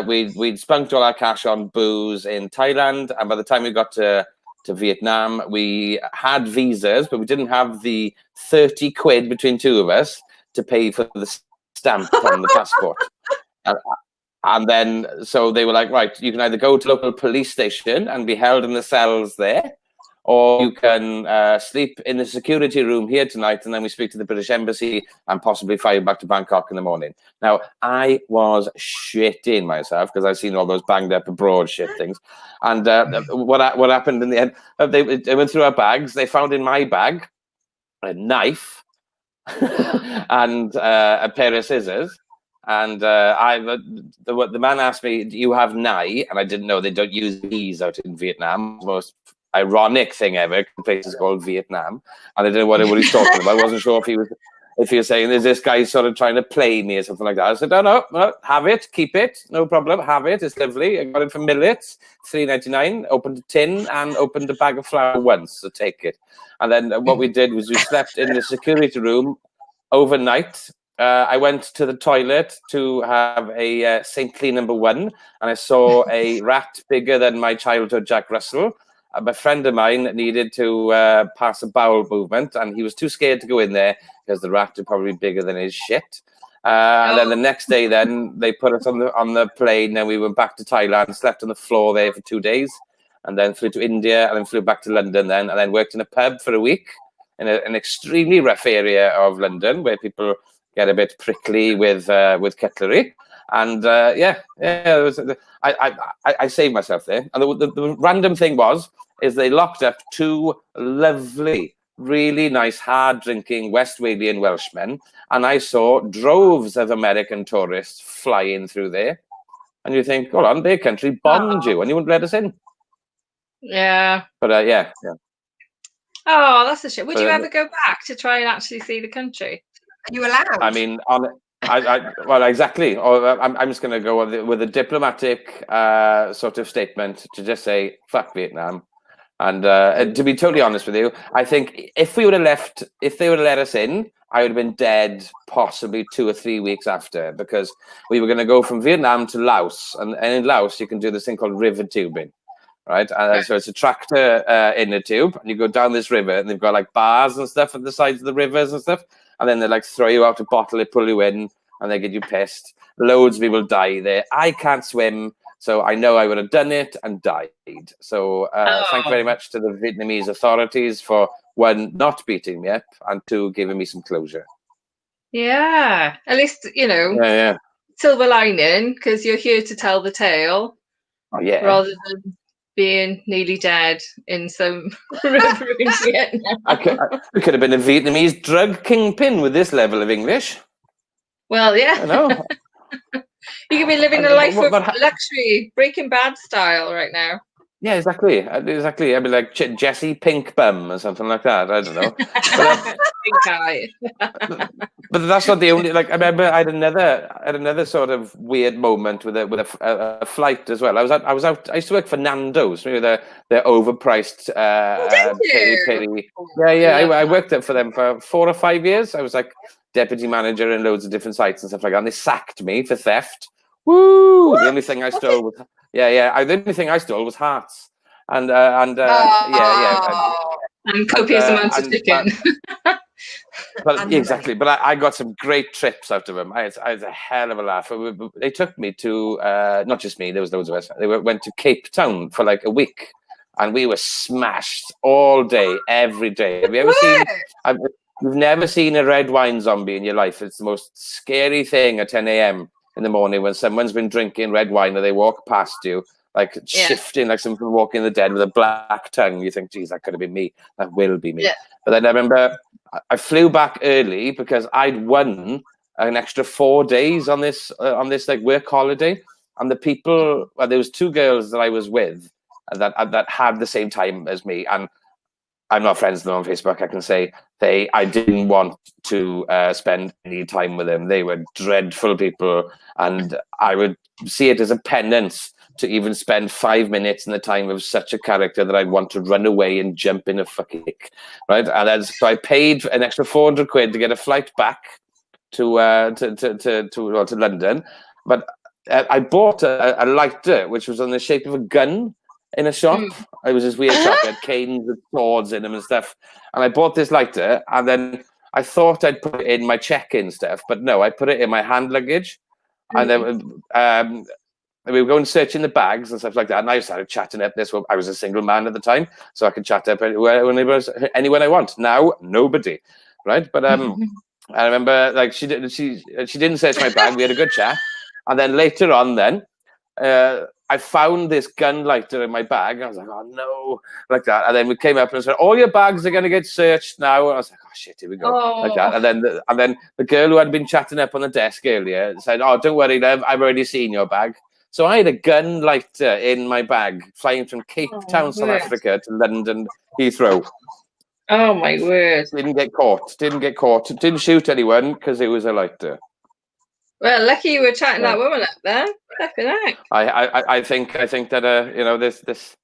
we'd spunked all our cash on booze in Thailand. And by the time we got to Vietnam, we had visas, but we didn't have the 30 quid between two of us to pay for the stamp on the passport. And then, so they were like, right, you can either go to local police station and be held in the cells there, or you can sleep in the security room here tonight, and then we speak to the British Embassy and possibly fly you back to Bangkok in the morning. Now, I was shitting myself because I've seen all those banged up abroad shit things. And what happened in the end, they went through our bags. They found in my bag a knife and a pair of scissors. And the man asked me, do you have nai? And I didn't know they don't use these out in Vietnam. The most ironic thing ever. The place is called Vietnam. And I didn't know what he's talking about. I wasn't sure if he was saying, is this guy sort of trying to play me or something like that? I said, no, have it, keep it, no problem, have it, it's lovely. I got it from Millets, $3.99, opened a tin and opened a bag of flour once, so take it. And then what we did was we slept in the security room overnight. I went to the toilet to have a Saintly #1, and I saw a rat bigger than my childhood Jack Russell. A friend of mine needed to pass a bowel movement, and he was too scared to go in there because the rat was probably bigger than his shit. And then the next day, then they put us on the plane, and we went back to Thailand, slept on the floor there for 2 days, and then flew to India, and then flew back to London, and then worked in a pub for a week in an extremely rough area of London where people get a bit prickly with cutlery. And I saved myself there. And the random thing is they locked up 2 lovely, really nice, hard-drinking West Walian Welshmen, and I saw droves of American tourists flying through there. And you think, hold on, their country bombed you, and you wouldn't let us in. Yeah. But yeah. Oh, that's a shame. Would you ever go back to try and actually see the country? Are you allowed? I mean, well, exactly. I'm just going to go with a diplomatic sort of statement to just say, fuck Vietnam. And to be totally honest with you, I think if they would have let us in, I would have been dead possibly 2 or 3 weeks after, because we were going to go from Vietnam to Laos. And in Laos, you can do this thing called river tubing. Right, and so it's a tractor in a tube, and you go down this river, and they've got like bars and stuff at the sides of the rivers and stuff, and then they like throw you out a bottle, they pull you in, and they get you pissed. Loads of people die there. I can't swim, so I know I would have done it and died. So thank you very much to the Vietnamese authorities for 1, not beating me up, and 2, giving me some closure. Yeah. At least, Yeah. silver lining, because you're here to tell the tale Oh, yeah. rather than being nearly dead in some river in Vietnam. I could have been a Vietnamese drug kingpin with this level of English. Well, yeah. I know. You could be living a life of luxury, Breaking Bad style right now. Yeah, exactly. I'd be like Jesse Pink Bum or something like that. I don't know. Pink eye. But that's not the only. Like, I remember I had another sort of weird moment with a flight as well. I was out. I used to work for Nando's. Maybe they're overpriced peri. Yeah. I worked for them for 4 or 5 years. I was like deputy manager in loads of different sites and stuff like that. And they sacked me for theft. Woo! What? The only thing I stole was the only thing I stole was hearts. And and copious amounts of chicken. But exactly. But I got some great trips out of them. I had a hell of a laugh. They took me to not just me. There was loads of us. They went to Cape Town for like a week, and we were smashed all day, every day. Have you ever seen? You've never seen a red wine zombie in your life. It's the most scary thing at 10 a.m. in the morning when someone's been drinking red wine and they walk past you, like shifting, like someone walking the dead with a black tongue. You think, geez, that could have been me. That will be me. Yeah. But then I remember I flew back early because I'd won an extra 4 days on this like work holiday. And the people, there was 2 girls that I was with that had the same time as me. And I'm not friends with them on Facebook. I can say I didn't want to spend any time with them. They were dreadful people, and I would see it as a penance to even spend 5 minutes in the time of such a character that I'd want to run away and jump in a fucking kick, right? And so I paid an extra 400 quid to get a flight back to London, but I bought a lighter which was in the shape of a gun. In a shop. It was this weird shop. It had canes with swords in them and stuff. And I bought this lighter, and then I thought I'd put it in my check-in stuff, but no, I put it in my hand luggage. And then we were going searching the bags and stuff like that. And I started chatting up this. I was a single man at the time, so I could chat up anyone I want. Now, nobody, right? But I remember, like, she didn't search my bag. We had a good chat, and then later on, I found this gun lighter in my bag. And I was like, oh no, like that. And then we came up and said, all your bags are going to get searched now. And I was like, oh shit, here we go. Like that. And then the girl who had been chatting up on the desk earlier said, oh, don't worry, love, I've already seen your bag. So I had a gun lighter in my bag, flying from Cape Town, South Africa to London Heathrow. Oh my word. Didn't get caught. Didn't shoot anyone because it was a lighter. Well, lucky you were chatting that woman up there. I think that this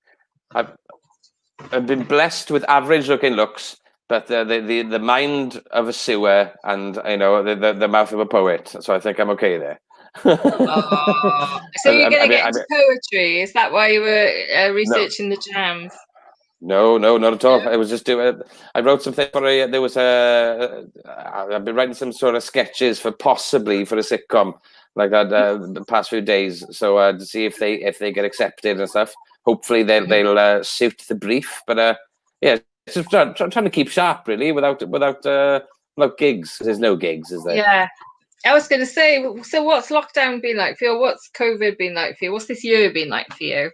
I've been blessed with average looking looks, but the mind of a sewer and the mouth of a poet. So I think I'm okay there. So you're going to get into poetry? Is that why you were researching the jams? No, not at all. I was just doing. I wrote something for I've been writing some sort of sketches possibly for a sitcom like that the past few days. So to see if they get accepted and stuff. Hopefully they'll suit the brief. But it's just trying to keep sharp really without gigs. There's no gigs, is there? Yeah. I was going to say, so what's lockdown been like for you? What's COVID been like for you? What's this year been like for you?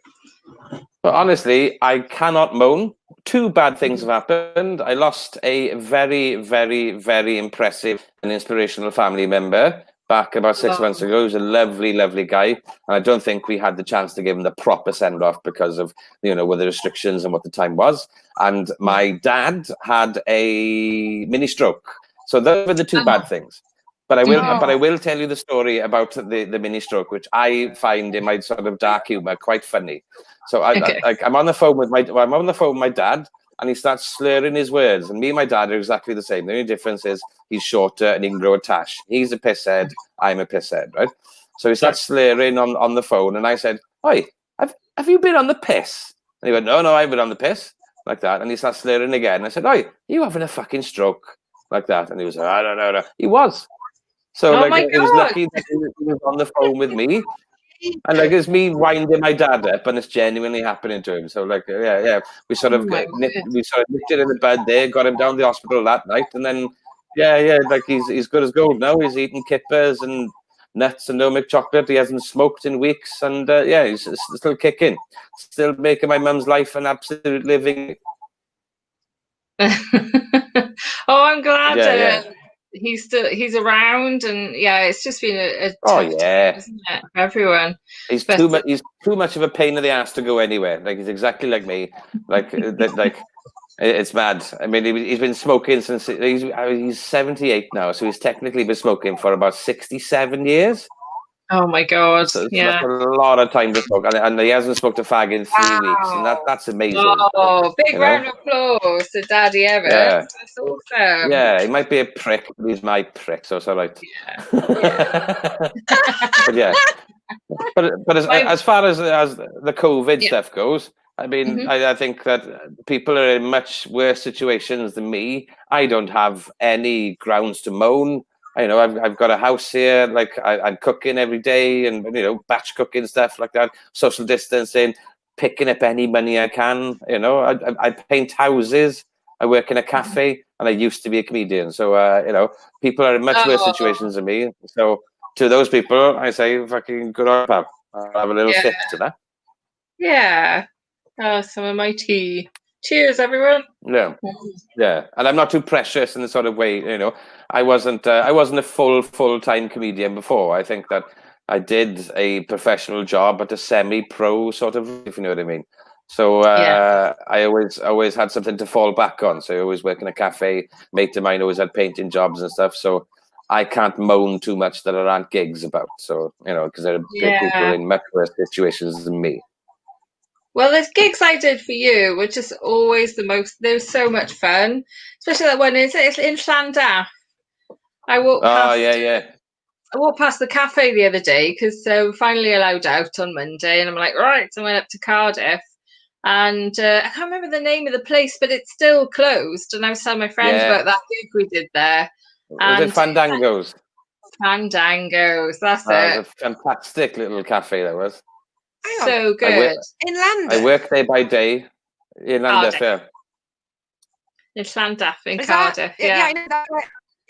But honestly, I cannot moan. 2 bad things have happened. I lost a very, very, very impressive and inspirational family member back about 6 months ago. He was a lovely, lovely guy. And I don't think we had the chance to give him the proper send-off because of, with the restrictions and what the time was. And my dad had a mini stroke. So those were the 2 bad things. But I will tell you the story about the mini stroke, which I find in my sort of dark humor quite funny. So I'm on the phone with my dad, and he starts slurring his words. And me and my dad are exactly the same. The only difference is he's shorter and he can grow a tash. He's a pisshead. I'm a pisshead, right? So he starts slurring on the phone, and I said, "Oi, have you been on the piss?" And he went, "No, I've been on the piss," like that. And he starts slurring again. I said, "Oi, are you having a fucking stroke?" Like that. And he was like, "I don't know." No. He was. So it was lucky that he was on the phone with me, and it's me winding my dad up, and it's genuinely happening to him. So we sort of nipped it in the bud there, got him down to the hospital that night, and then Yeah, like he's good as gold now. He's eating kippers and nuts and no milk chocolate. He hasn't smoked in weeks, and yeah, he's still kicking, still making my mum's life an absolute living. Oh, I'm glad Yeah. he's around, and yeah, it's just been a Oh tough time, yeah. isn't it, for everyone? He's But he's too much of a pain in the ass to go anywhere. Like he's exactly like me. Like it's mad. I mean, he's been smoking since he's 78 now, so he's technically been smoking for about 67 years. oh my God, So yeah. that's a lot of time to smoke, and he hasn't smoked a fag in 3 weeks, and that's amazing. Oh, big You round know? of applause to Daddy Evans. Yeah, That's awesome. yeah. He might be a prick, but he's my prick, so it's all right. Yeah. But yeah, but as far as the COVID Yeah. stuff goes, I mean, Mhm. I think that people are in much worse situations than me. I don't have any grounds to moan. I've got a house here. Like I'm cooking every day, and batch cooking stuff like that. Social distancing, picking up any money I can. I paint houses. I work in a cafe, and I used to be a comedian. So people are in much worse Oh, situations than me. So to those people, I say, fucking good on, pal. I'll have a little yeah. sip to that. Yeah. Oh, some of my tea. Cheers, everyone. Yeah, yeah. And I'm not too precious in the sort of way, I wasn't a full-time comedian before. I think that I did a professional job at a semi-pro sort of, if you know what I mean. So Yeah. I always had something to fall back on. So I always work in a cafe. Mate of mine always had painting jobs and stuff. So I can't moan too much that there aren't gigs about. So, because there are people Yeah. in much worse situations than me. Well, the gigs I did for you were just always they were so much fun. Especially that one, it's in Llandaff. I walked Oh, past yeah, yeah. I walked past the cafe the other day because we're finally allowed out on Monday, and I'm like, right. So I went up to Cardiff, and I can't remember the name of the place, but it's still closed. And I was telling my friend Yeah. about that gig we did there, Was it and Fandangos? Fandangos. That's It was it. a fantastic little cafe, that was. Hang on, So I, good. in I London. work day by day in Llandaff, Cardiff, yeah. in Llandaff, in Is that? Cardiff. Yeah, Yeah, I know that.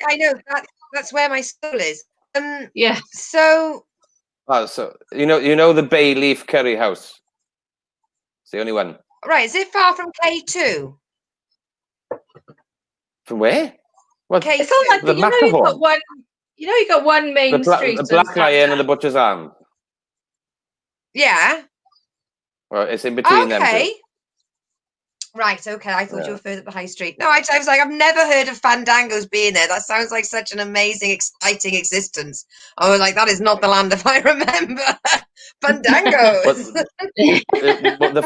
I know that. That's where my school is. yeah. So Oh, so you know the Bay Leaf Curry House. It's the only one. right, is it far from K2? From where? Well, K2. It's all like the you've got Matterhorn, one. You got one main the street in Black Lion, and the Llandaff. Butcher's Arm. Yeah. Well, it's in between them two. Okay. Right, okay. I thought you Yeah. were further up the high street. No, I was like, I've never heard of Fandangos being there. That sounds like such an amazing, exciting existence. I was like, that is not the land if I remember. Fandangos. But the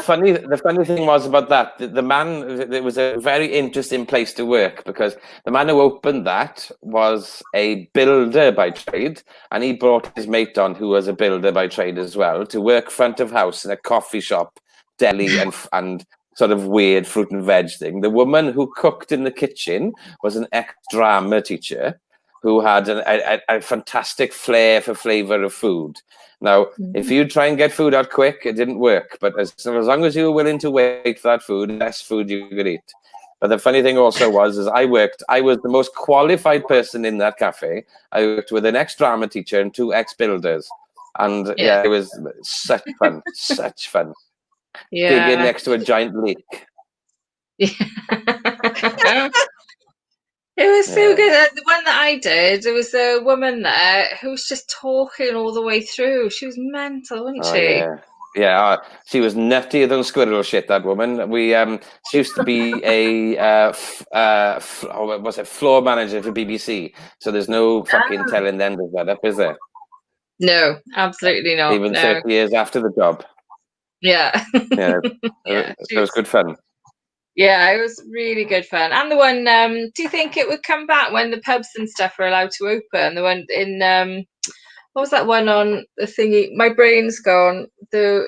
funny thing was about that, the man, it was a very interesting place to work because the man who opened that was a builder by trade, and he brought his mate on who was a builder by trade as well to work front of house in a coffee shop, deli, and sort of weird fruit and veg thing. The woman who cooked in the kitchen was an ex-drama teacher who had a fantastic flair for flavour of food. Now, if you try and get food out quick, it didn't work. But as long as you were willing to wait for that food, less food you could eat. But the funny thing also was I was the most qualified person in that cafe. I worked with an ex-drama teacher and 2 ex-builders. And yeah, it was such fun, such fun. Gigging Yeah. next to a giant lake. Yeah. It was so good. The one that I did, there was a woman there who was just talking all the way through. She was mental, wasn't Oh she? yeah. She was nuttier than squirrel shit. That woman. She used to be a what was it, floor manager for BBC. So there's no fucking telling them to that up, is there? No, absolutely not. Even No. 30 years after the job. Yeah. Yeah, Yeah. it was good fun. Yeah, it was really good fun. And the one, do you think it would come back when the pubs and stuff are allowed to open? The one in, what was that one on the thingy? My brain's gone. The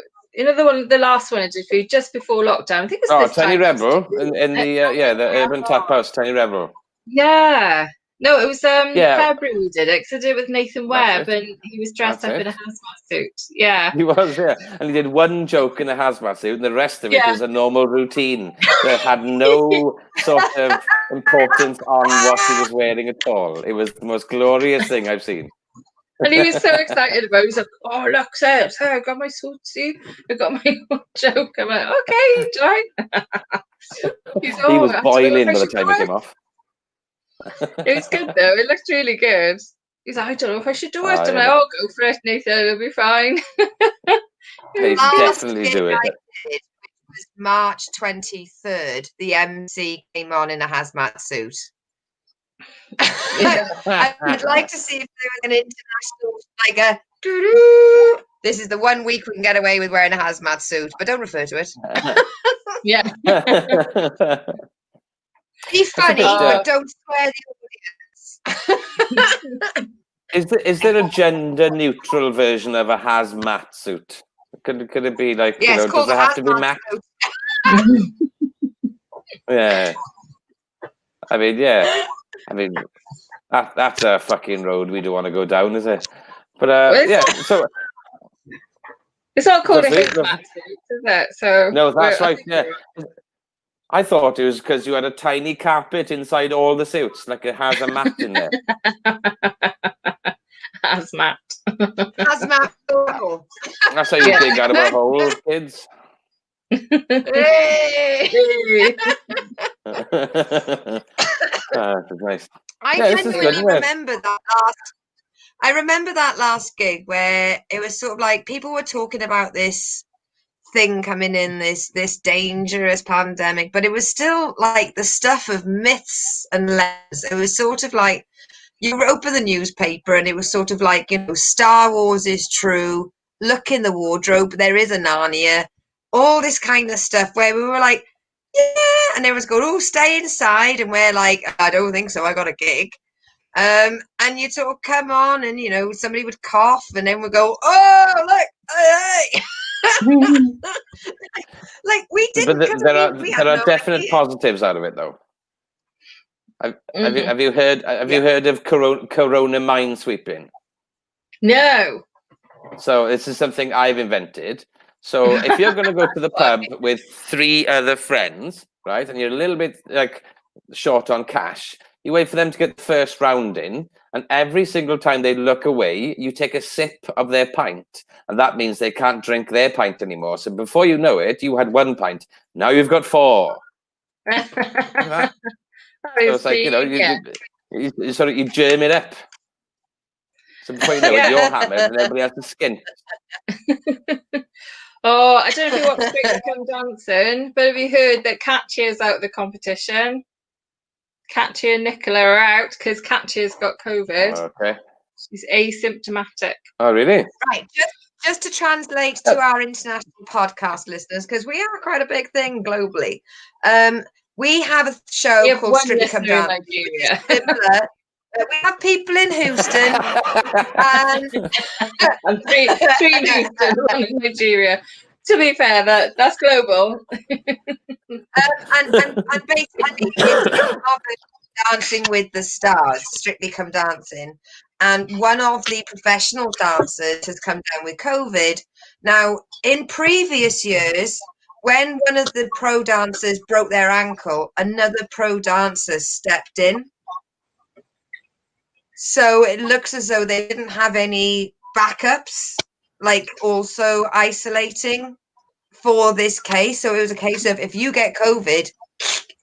last one I did for you just before lockdown. I think it was this Tiny time. Rebel in the the Urban Tap House, Tiny Rebel. Yeah. No, it was Yeah, February we did it, 'cause I did it with Nathan that's Webb, it. and he was dressed That's up in a it. hazmat suit. Yeah. He was, yeah. And he did one joke in a hazmat suit, and the rest of it Yeah. was a normal routine that had no sort of importance on what he was wearing at all. It was the most glorious thing I've seen. And he was so excited about it. He's like, oh, look, Seb, I got my suit, see? I got my joke. I'm like, okay, enjoy. He's, He was I don't know if boiling I by the should time do he it. came off. It was good, though. It looked really good. He's like, I don't know if I should do it. I'm like, oh, go for it, Nathan. It'll be fine. He should Last definitely gig do it. I did, which was March 23rd, the MC came on in a hazmat suit. Yeah. I'd like to see if there was an international, like a doo-doo. This is the 1 week we can get away with wearing a hazmat suit, but don't refer to it. Yeah. Be funny, but don't swear the audience. Is there a gender neutral version of a hazmat suit? Could it be like, Yeah, it's does called it a have to be hazmat Mac? suit. Yeah. I mean, that's a fucking road we don't want to go down, is it? But yeah, so it's not called a Go for it, hazmat suit, is it? So no, that's right. Yeah, we're- I thought it was because you had a tiny carpet inside all the suits, like it has a mat in there. hazmat. Hazmat suit. That's how you Yeah. dig out of a hole, kids. Hey! That's nice. I Yeah, this is genuinely good, isn't it? remember that last. I remember that last gig where it was sort of like people were talking about this thing coming in, this dangerous pandemic, but it was still like the stuff of myths and legends. It was sort of like you open the newspaper and it was sort of like, Star Wars is true. Look in the wardrobe, there is a Narnia. All this kind of stuff where we were like, yeah, and everyone's going, oh, stay inside, and we're like, I don't think so, I got a gig. And you'd sort of come on and, somebody would cough and then we'd go, oh, look, hey. Like, we didn't. But there are definite positives out of it, though. Have you heard of corona minesweeping? No. So this is something I've invented. So if you're going to go to the pub with 3 other friends, right, and you're a little bit like short on cash, you wait for them to get the first round in, and every single time they look away, you take a sip of their pint, and that means they can't drink their pint anymore. So before you know it, you had 1 pint. Now you've got 4. So it's like, you sort of you germ it up. So before you know it, you're hammered and everybody has to skin. Oh, I don't know if you watched Strictly Come Dancing, but have you heard that Katya's out of the competition? Katya and Nicola are out because Katya's got COVID. Okay. She's asymptomatic. Oh, really? Right. Just to translate to our international podcast listeners, because we are quite a big thing globally. We have a show called Strictly Come Dancing. Similar. We have people in Houston and 3 in Houston, 1 in Nigeria. To be fair, that's global. and basically it's Dancing with the Stars, Strictly Come Dancing, and one of the professional dancers has come down with COVID. Now, in previous years, when one of the pro dancers broke their ankle, another pro dancer stepped in. So it looks as though they didn't have any backups, like also isolating for this case. So it was a case of if you get COVID,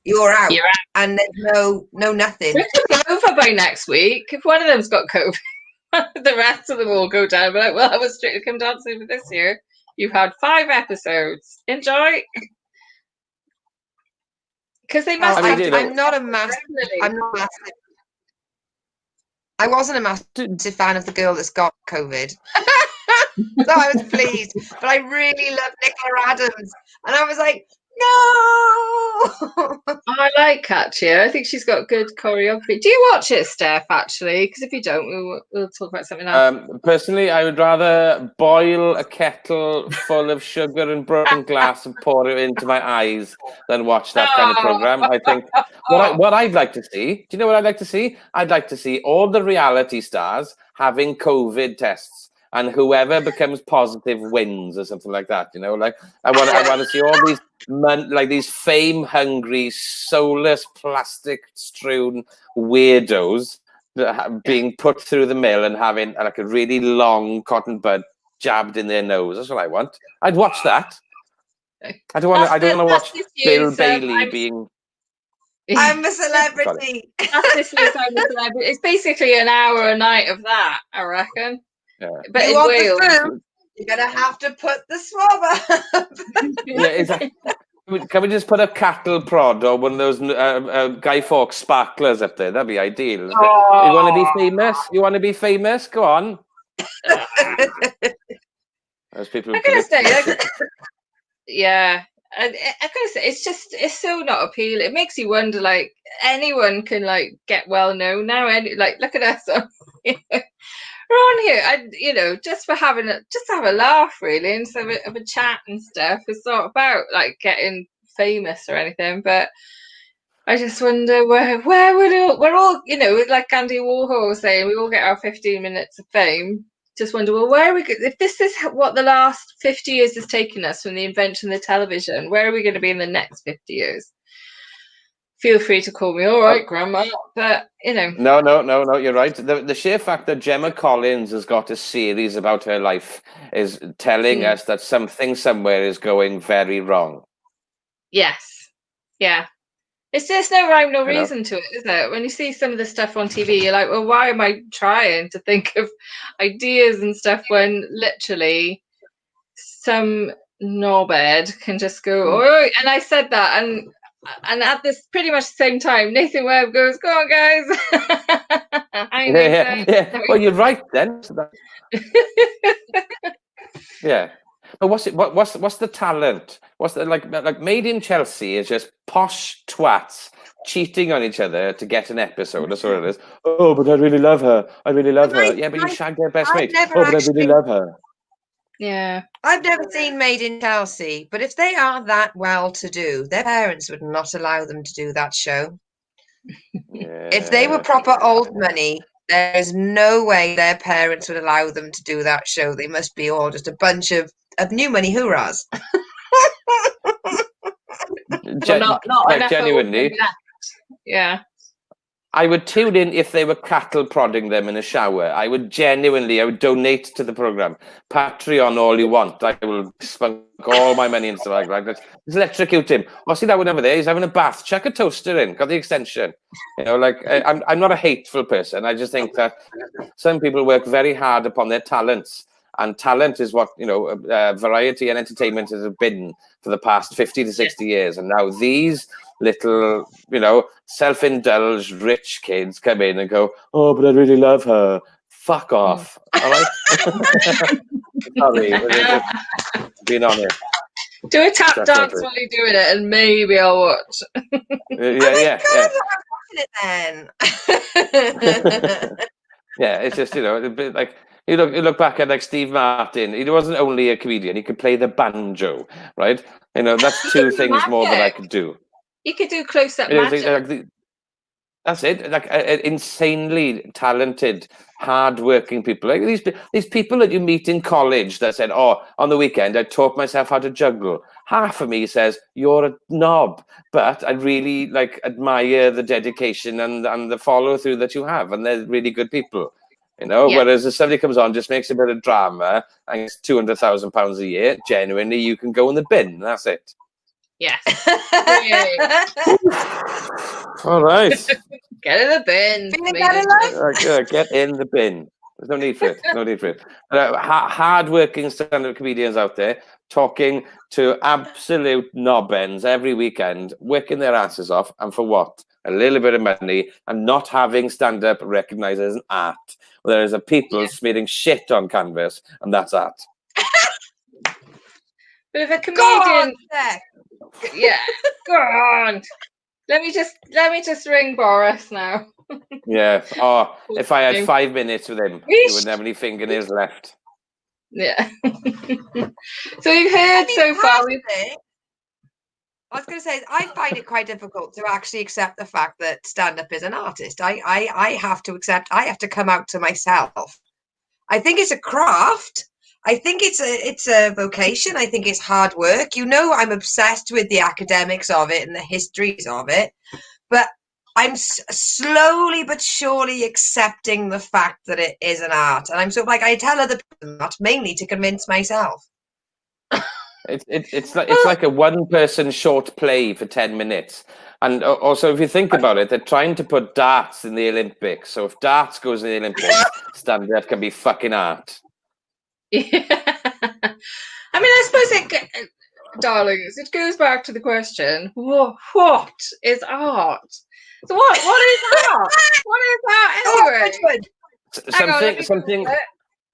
you're out. And there's no nothing. It's over by next week. If one of them's got COVID, the rest of them will go down. But like, well, I was Strictly Come Dancing for this year. You've had 5 episodes. Enjoy. Because they must. I'm not a massive. I wasn't a massive fan of the girl that's got COVID. So I was pleased. But I really love Nicola Adams. And I was like, No. I like Katya. I think she's got good choreography. Do you watch it, Steph, actually? Because if you don't, we'll talk about something else. Personally, I would rather boil a kettle full of sugar and broken glass and pour it into my eyes than watch that kind of program. I think what I'd like to see. Do you know what I'd like to see? I'd like to see all the reality stars having COVID tests, and whoever becomes positive wins, or something like that. You know, like I want to see all these these fame-hungry, soulless, plastic-strewn weirdos being put through the mill and having like a really long cotton bud jabbed in their nose. That's what I want. I'd watch that. I don't want to watch Bill Bailey being. I'm a celebrity. That's this year's I'm a Celebrity. It's basically an hour a night of that, I reckon. Yeah. But you in want Wales, the food, you're gonna have to put the swab up. Yeah, exactly. Can we just put a cattle prod or one of those Guy Fawkes sparklers up there? That'd be ideal. You want to be famous? You want to be famous? Go on. Those people. I gotta say, yeah. I gotta say, it's so not appealing. It makes you wonder, like, anyone can like get well known now. Like, look at us. We're on here, just for having just to have a laugh, really, instead of a chat and stuff. It's not about like getting famous or anything, but I just wonder where we're all, like Andy Warhol was saying, we all get our 15 minutes of fame. Just wonder, well, where are we? If this is what the last 50 years has taken us from the invention of the television, where are we going to be in the next 50 years? Feel free to call me all right, Grandma, but No, you're right. The sheer fact that Gemma Collins has got a series about her life is telling us that something somewhere is going very wrong. Yes. Yeah. There's no rhyme nor reason to it, is there? When you see some of the stuff on TV, you're like, well, why am I trying to think of ideas and stuff when literally some knobhead can just go, oh, and I said that, and at this pretty much the same time, Nathan Webb goes, go on, guys. Hi, Nathan. Yeah. Well, you're right then. Yeah. But what's the talent? What's the like Made in Chelsea is just posh twats cheating on each other to get an episode. That's what it is. Oh, but I really love her. I really love her. Yeah, but you shagged their best mate. Oh, but I really love her. Yeah. I've never seen Made in Chelsea, but if they are that well to do, their parents would not allow them to do that show. Yeah. If they were proper old money, there is no way their parents would allow them to do that show. They must be all just a bunch of new money hoorahs. Not genuinely. Yeah. I would tune in if they were cattle prodding them in a shower. I would donate to the program. Patreon all you want. I will spunk all my money into stuff like that. Just electrocute him. Oh, see that one over there? He's having a bath. Chuck a toaster in. Got the extension. I'm not a hateful person. I just think that some people work very hard upon their talents. And talent is what, variety and entertainment has been for the past 50 to 60 years. And now these little, self-indulged rich kids come in and go, oh, but I really love her. Fuck off. All right? Sorry, being honest. Do a tap dance while you're doing it and maybe I'll watch. Yeah. Then. Yeah, it's just, a bit like, you look back at like Steve Martin. He wasn't only a comedian; he could play the banjo, right? That's two things more than I could do. You could do close-up magic. That's it. Like insanely talented, hard-working people. Like these people that you meet in college that said, "Oh, on the weekend I taught myself how to juggle." Half of me says you're a knob, but I really admire the dedication and the follow-through that you have, and they're really good people. Whereas if somebody comes on, just makes a bit of drama, and it's £200,000 a year, genuinely, you can go in the bin. That's it. Yes. All right. Get in the bin. Get in the bin. There's no need for it. Hard-working stand-up comedians out there talking to absolute knob-ends every weekend, wicking their asses off, and for what? A little bit of money, and not having stand-up recognised as an art. Whereas the people smearing shit on canvas, and that's art. But if a Go on, comedian, Steph. yeah, go on. Let me just ring Boris now. Yeah. Oh, if I had 5 minutes with him, he wouldn't have any fingernails left. Yeah. So we've heard so far. I was going to say, I find it quite difficult to actually accept the fact that stand-up is an artist. I have to accept, I have to come out to myself. I think it's a craft. I think it's a vocation. I think it's hard work. You know, I'm obsessed with the academics of it and the histories of it. But I'm slowly but surely accepting the fact that it is an art. And I'm sort of like, I tell other people that mainly to convince myself. It's like a one-person short play for 10 minutes. And also, if you think about it, they're trying to put darts in the Olympics. So if darts goes in the Olympics, stand-up can be fucking art. Yeah. I mean, I suppose darlings, it goes back to the question: what is art? So what is art? What is art anyway? Something.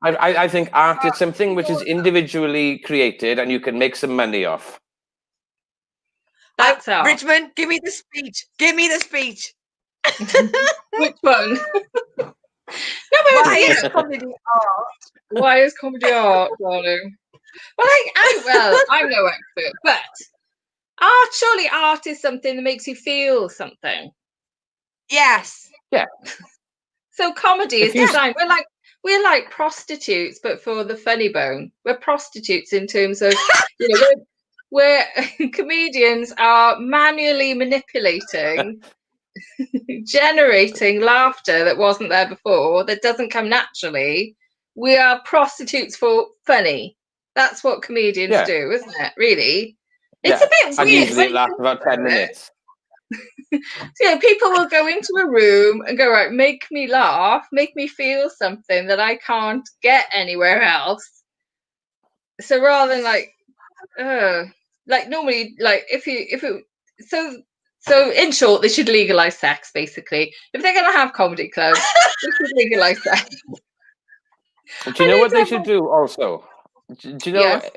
I think art is something which is individually created and you can make some money off. That's art. Richmond, give me the speech. Give me the speech. Which one? No, but why is comedy art? Why is comedy art, darling? Well, I'm no expert, but surely art is something that makes you feel something. Yes. Yeah. So comedy is designed. We're like prostitutes, but for the funny bone. We're prostitutes in terms of, we're comedians are manually manipulating, generating laughter that wasn't there before, that doesn't come naturally. We are prostitutes for funny. That's what comedians do, isn't it? Really? It's a bit weird. And usually it lasts about 10 minutes. So, people will go into a room and go, right, make me laugh, make me feel something that I can't get anywhere else. So rather than normally, so in short, they should legalize sex, basically. If they're going to have comedy clubs, they should legalize sex. Do you know what they should do also? Do you know? Yes.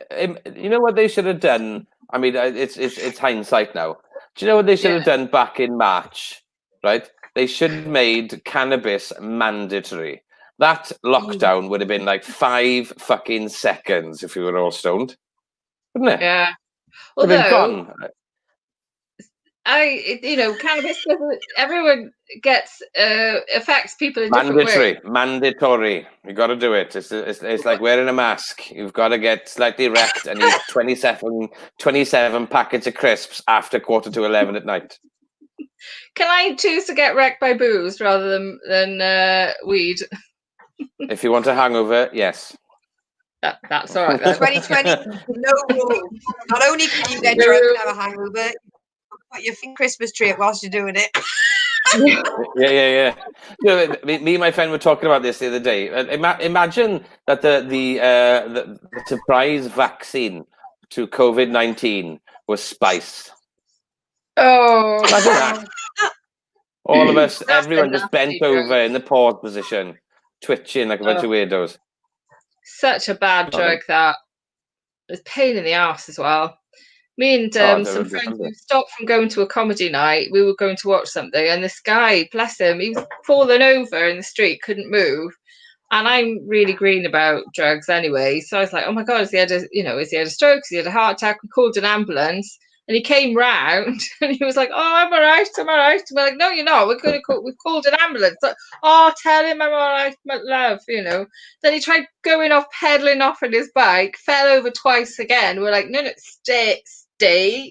You know what they should have done? I mean, it's hindsight now. Do you know what they should have done back in March? Right? They should have made cannabis mandatory. That lockdown would have been like 5 fucking seconds if we were all stoned, wouldn't it? Yeah. Although, cannabis, everyone gets affects people in different ways. Mandatory. You got to do it. It's like wearing a mask. You've got to get slightly wrecked and eat 27 packets of crisps after 11:15 at night. Can I choose to get wrecked by booze rather than weed? If you want a hangover, yes. That's all right. Then. 2020, no rules. Not only can you get drunk and have a hangover, put your Christmas tree up whilst you're doing it. Yeah. Me and my friend were talking about this the other day. Imagine that the surprise vaccine to COVID-19 was spice. Oh, imagine that. All of us, everyone just bent over in the pause position, twitching like a bunch of weirdos. Such a bad drug that. It's a pain in the ass as well. Me and some friends, we stopped from going to a comedy night. We were going to watch something, and this guy, bless him, he was falling over in the street, couldn't move. And I'm really green about drugs anyway, so I was like, "Oh my god, has he had a stroke? Has he had a heart attack?" We called an ambulance, and he came round, and he was like, "Oh, I'm all right. And we're like, "No, you're not. We've called an ambulance." Like, "Oh, tell him I'm all right, my love." Then he tried pedaling off on his bike, fell over twice again. We're like, "No, stay till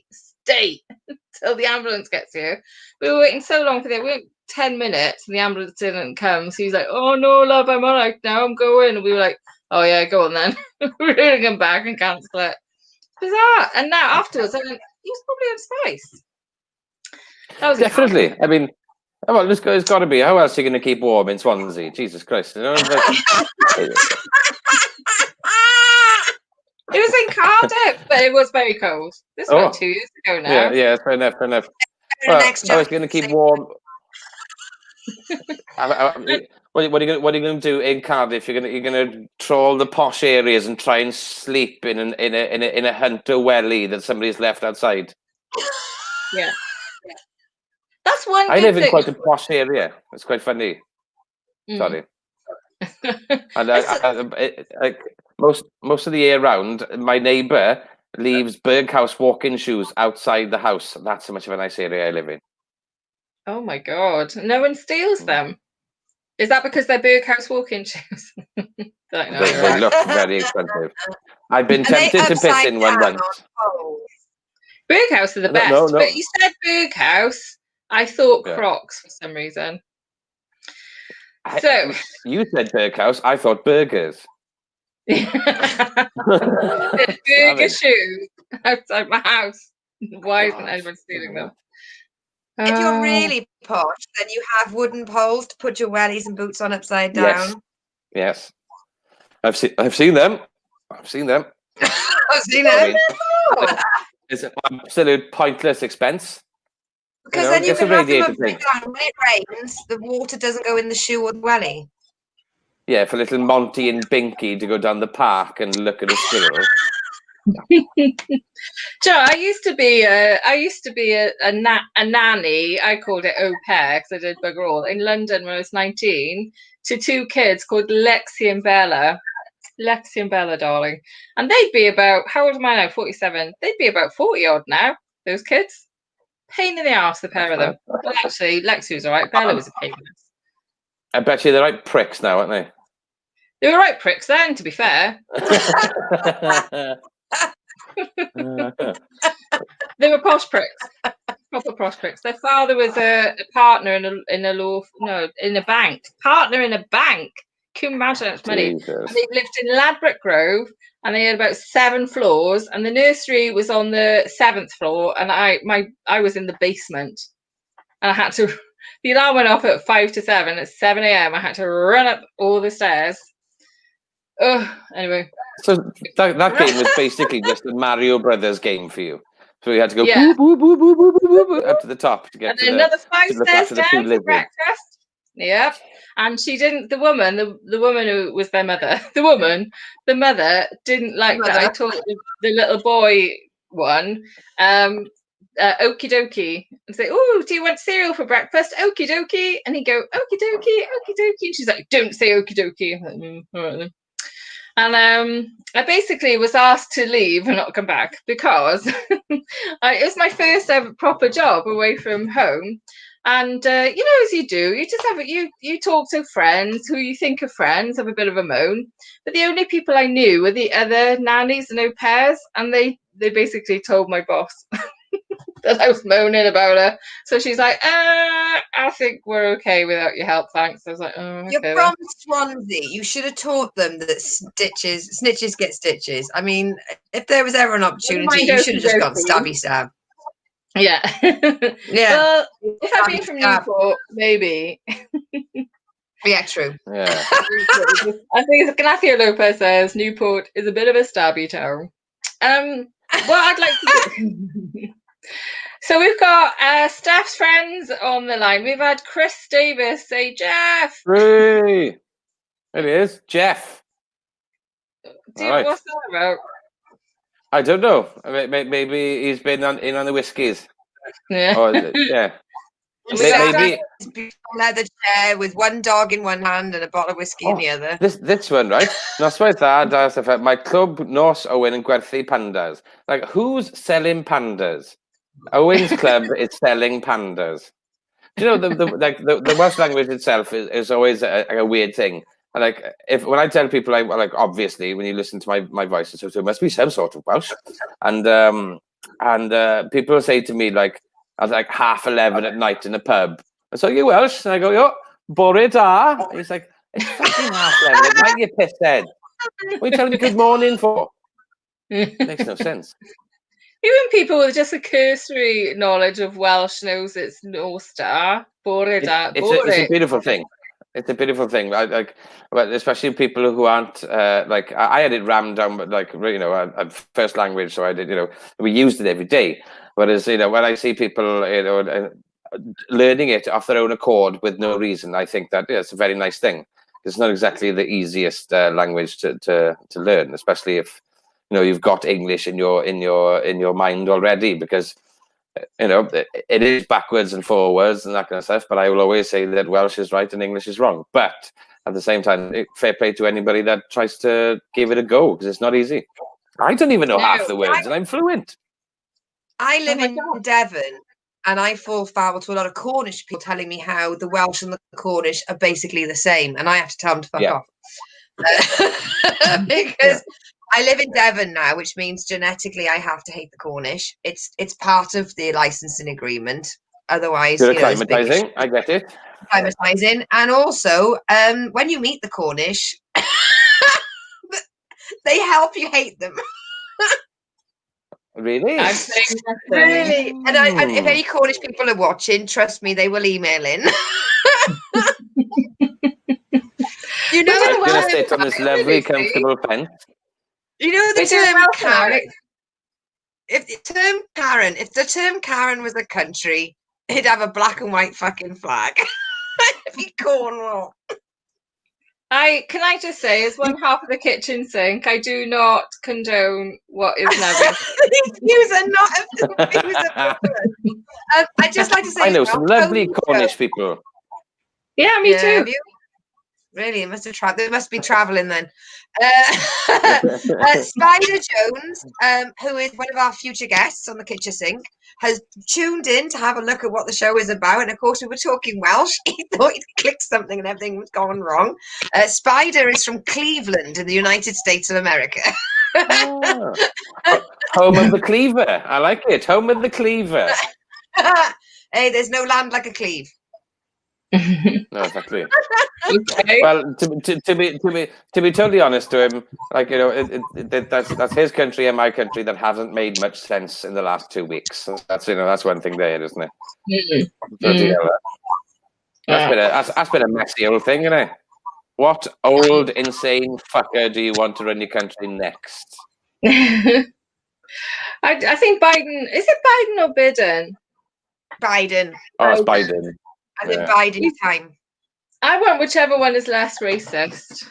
the ambulance gets here." We were waiting so long for that. We went 10 minutes and the ambulance didn't come. So he's like, "Oh no, love, I'm all right now. I'm going." And we were like, "Oh yeah, go on then." We're going to come back and cancel it. Bizarre. And now afterwards, I went, he was probably on spice. That was definitely. I mean, well, it's got to be. How else are you going to keep warm in Swansea? Jesus Christ! It was in Cardiff, but it was very cold. This was about 2 years ago now. Yeah, fair enough. Well, I was going to keep warm. What are you going to do in Cardiff? You're going to troll the posh areas and try and sleep in a hunter welly that somebody's left outside. Yeah. That's one I good live in thing. quite a posh area. It's quite funny. Sorry. And like most of the year round, my neighbour leaves Berghaus walking shoes outside the house. That's how much of a nice area I live in. Oh my God. No one steals them. Is that because they're Berghaus walking shoes? Don't know. They look very expensive. I've been tempted to piss in one once. Berghaus are the best. No. But you said Berghaus. I thought Crocs for some reason. You said Berghaus. I thought burgers. Burger shoes outside my house. Why isn't anyone stealing them? If you're really posh, then you have wooden poles to put your wellies and boots on upside down. Yes. I've seen them. I've seen them. It's an absolute pointless expense. Because then you can have them upside down. When it rains, the water doesn't go in the shoe or the welly. Yeah, for little Monty and Binky to go down the park and look at a squirrel. Joe, I used to be a nanny. I called it au pair because I did bugger all in London when I was 19 to two kids called Lexi and Bella, darling, and they'd be about, how old am I now? 47. They'd be about 40 odd now. Those kids, pain in the arse, the pair of them. Well, actually, Lexi was all right. Bella was a pain in the ass. I bet you they're right pricks now, aren't they? They were right pricks then, to be fair. They were posh pricks, proper posh pricks. Their father was a partner in a bank. Partner in a bank. Can you imagine how much money? And they lived in Ladbroke Grove, and they had about 7 floors, and the nursery was on the 7th floor, and I was in the basement, and I had to. The alarm went off at 5 to 7. At 7 a.m., I had to run up all the stairs. Anyway. So that game was basically just a Mario Brothers game for you. So you had to go boo, boo, boo, boo, boo, boo, boo, up to the top to get and to then another 5 stairs down for lizard. breakfast. Yep. And she didn't. The woman who was their mother. The mother didn't like that. I taught the little boy one. Okie dokie, and say, "Oh, do you want cereal for breakfast?" Okie dokie, and he'd go, "Okie dokie, okie dokie." And she's like, "Don't say okie dokie." I'm like, all right then. And I basically was asked to leave and not come back because it was my first ever proper job away from home. And as you do, you just you talk to friends who you think are friends, have a bit of a moan. But the only people I knew were the other nannies and au pairs, and they basically told my boss that I was moaning about her. So she's like, I think we're okay without your help, thanks. I was like, oh, okay. You're from Swansea. You should have taught them that snitches get stitches. I mean, if there was ever an opportunity, you should have just gone stabby stab. Yeah. Yeah. Well, if I'd been from Newport, maybe. Yeah, true. Yeah. I think Ignacio Lopez says Newport is a bit of a stabby town. What I'd like to do. So we've got Steph's friends on the line. We've had Chris Davis say, Jeff. Hey, there he is, Jeff. What's that about? I don't know. Maybe he's been in on the whiskies. Yeah. Yeah. Maybe leather chair with one dog in one hand and a bottle of whiskey in the other. This one, right? Noswaith dda, my club Nos Owen and Gwerthu pandas. Like, who's selling pandas? Owen's club is selling pandas. Do you know the Welsh language itself is always a weird thing. Like, when I tell people, obviously when you listen to my voice, so it must be some sort of Welsh, and people say to me like at 11:30 at night in a pub, so you Welsh? And I go, yo, bore da. And he's like, it's fucking 11:30 at night, you pisshead. What are you telling me good morning for? Makes no sense. Even people with just a cursory knowledge of Welsh knows it's North Star. It's a beautiful thing. It's a beautiful thing. Especially people who aren't I had it rammed down, but at first language, so I did. We used it every day. Whereas when I see people, learning it off their own accord with no reason, I think that it's a very nice thing. It's not exactly the easiest language to learn, especially if you've got English in your mind already, because it is backwards and forwards and that kind of stuff. But I will always say that Welsh is right and English is wrong. But at the same time, fair play to anybody that tries to give it a go, because it's not easy. I don't even know half the words, and I'm fluent. I live in Devon, and I fall foul to a lot of Cornish people telling me how the Welsh and the Cornish are basically the same, and I have to tell them to fuck off. Because I live in Devon now, which means genetically I have to hate the Cornish. It's part of the licensing agreement. Otherwise, you're acclimatizing. I get it. Acclimatizing, and also when you meet the Cornish, they help you hate them. Really? Really? And if any Cornish people are watching, trust me, they will email in. I'm going to sit on this lovely, comfortable pen. You know the term Karen? If the term Karen was a country, it'd have a black and white fucking flag. It'd be Cornwall. Can I just say, as one half of the kitchen sink, I do not condone what is now. These views are not the views of I'd just like to say, I know some lovely Cornish people. Yeah, me too. Really, it must have they must be travelling then. Spider Jones, who is one of our future guests on the kitchen sink, has tuned in to have a look at what the show is about. And of course, we were talking Welsh. He thought he'd clicked something and everything was gone wrong. Spider is from Cleveland in the United States of America. Home of the cleaver. I like it. Home of the cleaver. Hey, there's no land like a cleave. No, exactly. Okay. Well, to be totally honest to him, that's his country and my country that hasn't made much sense in the last 2 weeks. That's one thing there, isn't it? That's been a messy old thing, isn't it? What old insane fucker do you want to run your country next? I think Biden. Is it Biden or Biden? Biden. Oh, it's Biden. I think Biden time. I want whichever one is less racist,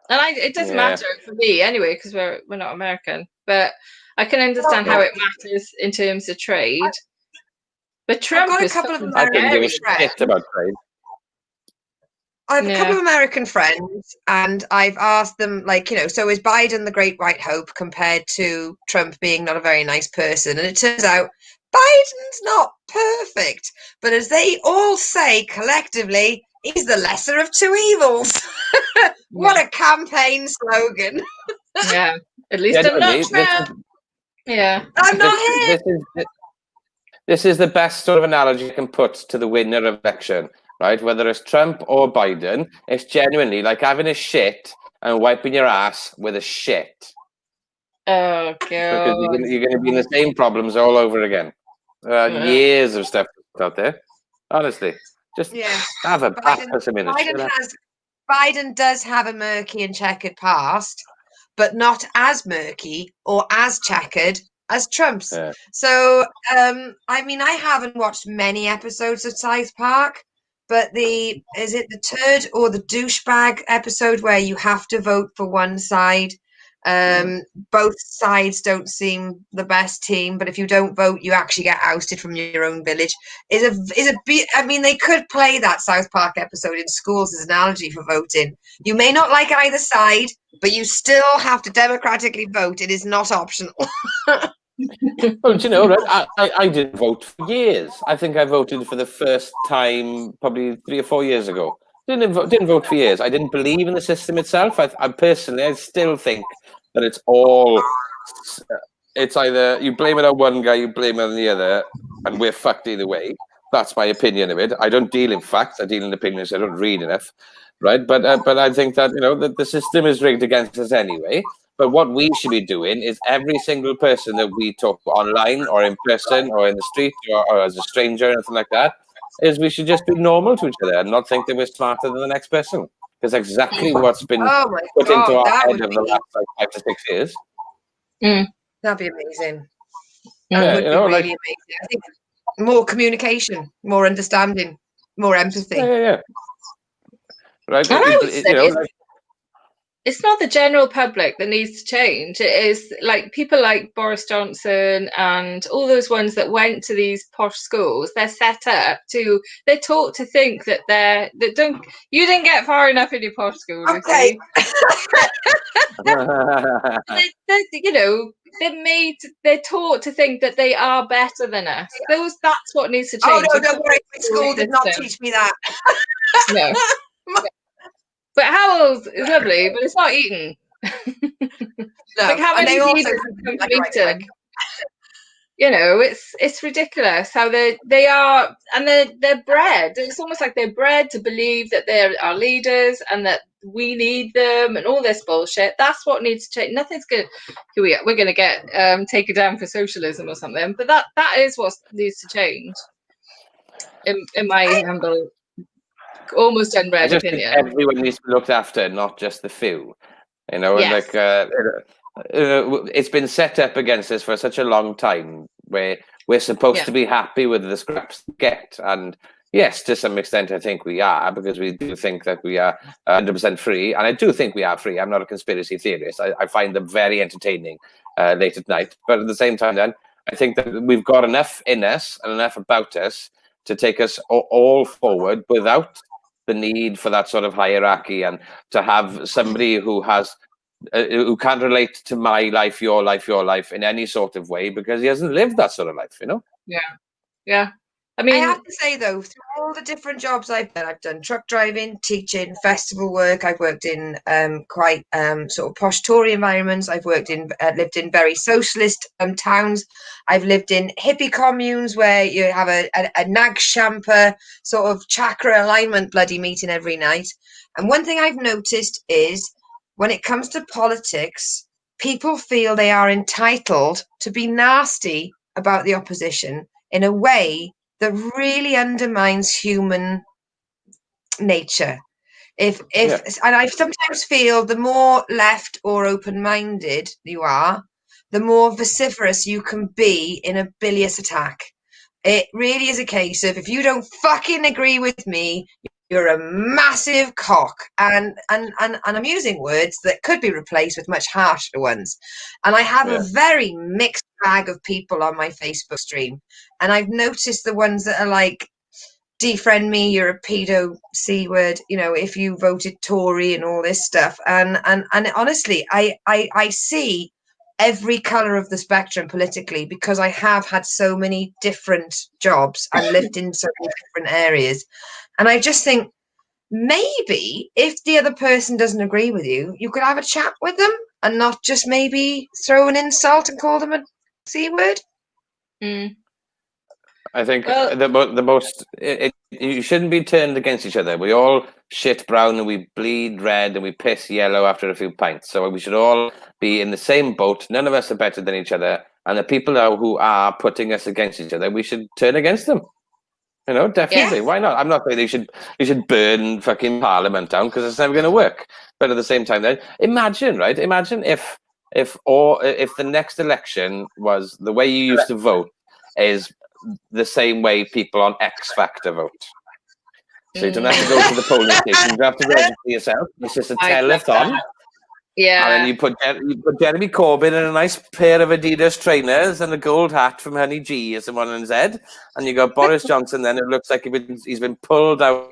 and it doesn't matter for me anyway, because we're not American. But I can understand how it matters in terms of trade. But Trump I've got a is couple of American friends about trade. I have a couple of American friends, and I've asked them, so is Biden the great white hope compared to Trump being not a very nice person? And it turns out Biden's not perfect, but as they all say collectively, he's the lesser of two evils. What a campaign slogan. Yeah, at least I'm not Trump. I'm not him. This is the best sort of analogy I can put to the winner of election, right? Whether it's Trump or Biden, it's genuinely like having a shit and wiping your ass with a shit. Oh, God. Because you're going to be in the same problems all over again. Years of stuff out there. Honestly, just have a bath for some minutes. Biden does have a murky and checkered past, but not as murky or as checkered as Trump's. Yeah. So, I haven't watched many episodes of South Park, but is it the turd or the douchebag episode where you have to vote for one side? Both sides don't seem the best team, but if you don't vote, you actually get ousted from your own village. They could play that South Park episode in schools as an analogy for voting. You may not like either side, but you still have to democratically vote. It is not optional. Well, do you know, I didn't vote for years. I think I voted for the first time probably 3 or 4 years ago. Didn't vote for years. I didn't believe in the system itself. I still think that it's either you blame it on one guy, you blame it on the other, and we're fucked either way. That's my opinion of it. I don't deal in facts. I deal in opinions. I don't read enough, right? But I think that that the system is rigged against us anyway. But what we should be doing is every single person that we talk online or in person or in the street or as a stranger or anything like that, is we should just be normal to each other and not think that we're smarter than the next person. That's exactly what's been put into our head over the last 5 to 6 years. That'd be amazing. That would be really amazing. I think more communication, more understanding, more empathy. Yeah. Right. And I would say You know, like, it's not the general public that needs to change. It is like people like Boris Johnson and all those ones that went to these posh schools. They're set up to. They're taught to think that you didn't get far enough in your posh school, Okay. you know, they're taught to think that they are better than us. That's what needs to change. Oh no, don't worry. My school did not teach me that. No. But Howells is lovely, but it's not eaten. No, like how and many they also leaders come like to right meet him? You know, it's ridiculous how they are, and they're bred. It's almost like they're bred to believe that they're our leaders and that we need them and all this bullshit. That's what needs to change. Nothing's good. We're going to get taken down for socialism or something, but that is what needs to change. In my humble, almost I unread just think opinion. everyone needs to be looked after, not just the few. You know, and Yes. like it's been set up against us for such a long time, where we're supposed to be happy with the scraps we get, and yes, to some extent, I think we are, because we do think that we are 100% free, and I do think we are free. I'm not a conspiracy theorist. I find them very entertaining late at night, but at the same time, then I think that we've got enough in us and enough about us to take us all forward without the need for that sort of hierarchy, and to have somebody who can't relate to my life, your life in any sort of way, because he hasn't lived that sort of life, you know? Yeah. I mean, I have to say though, through all the different jobs I've done truck driving, teaching, festival work. I've worked in quite sort of posh Tory environments. I've lived in very socialist towns. I've lived in hippie communes where you have a nag shamper sort of chakra alignment bloody meeting every night. And one thing I've noticed is when it comes to politics, people feel they are entitled to be nasty about the opposition in a way that really undermines human nature. And I sometimes feel the more left or open-minded you are, the more vociferous you can be in a bilious attack. It really is a case of, if you don't fucking agree with me, you're a massive cock. And I'm using words that could be replaced with much harsher ones. And I have a very mixed bag of people on my Facebook stream. And I've noticed the ones that are like, defriend me, you're a pedo C word, you know, if you voted Tory and all this stuff. And honestly, I see every colour of the spectrum politically, because I have had so many different jobs and lived in so many different areas. And I just think maybe if the other person doesn't agree with you, you could have a chat with them and not just maybe throw an insult and call them a C word. I think you shouldn't be turned against each other. We all shit brown and we bleed red and we piss yellow after a few pints. So we should all be in the same boat. None of us are better than each other. And the people who are putting us against each other, we should turn against them. You know, definitely. Why not? I'm not saying you should burn fucking Parliament down, because it's never going to work. But at the same time, then imagine if the next election was the way you used to vote is the same way people on X Factor vote. So you don't have to go to the polling station. You don't have to register yourself. It's just a telethon. Yeah. And then you put Jeremy Corbyn in a nice pair of Adidas trainers and a gold hat from Honey G as someone on his head. And you got Boris Johnson then, it looks like he's been pulled out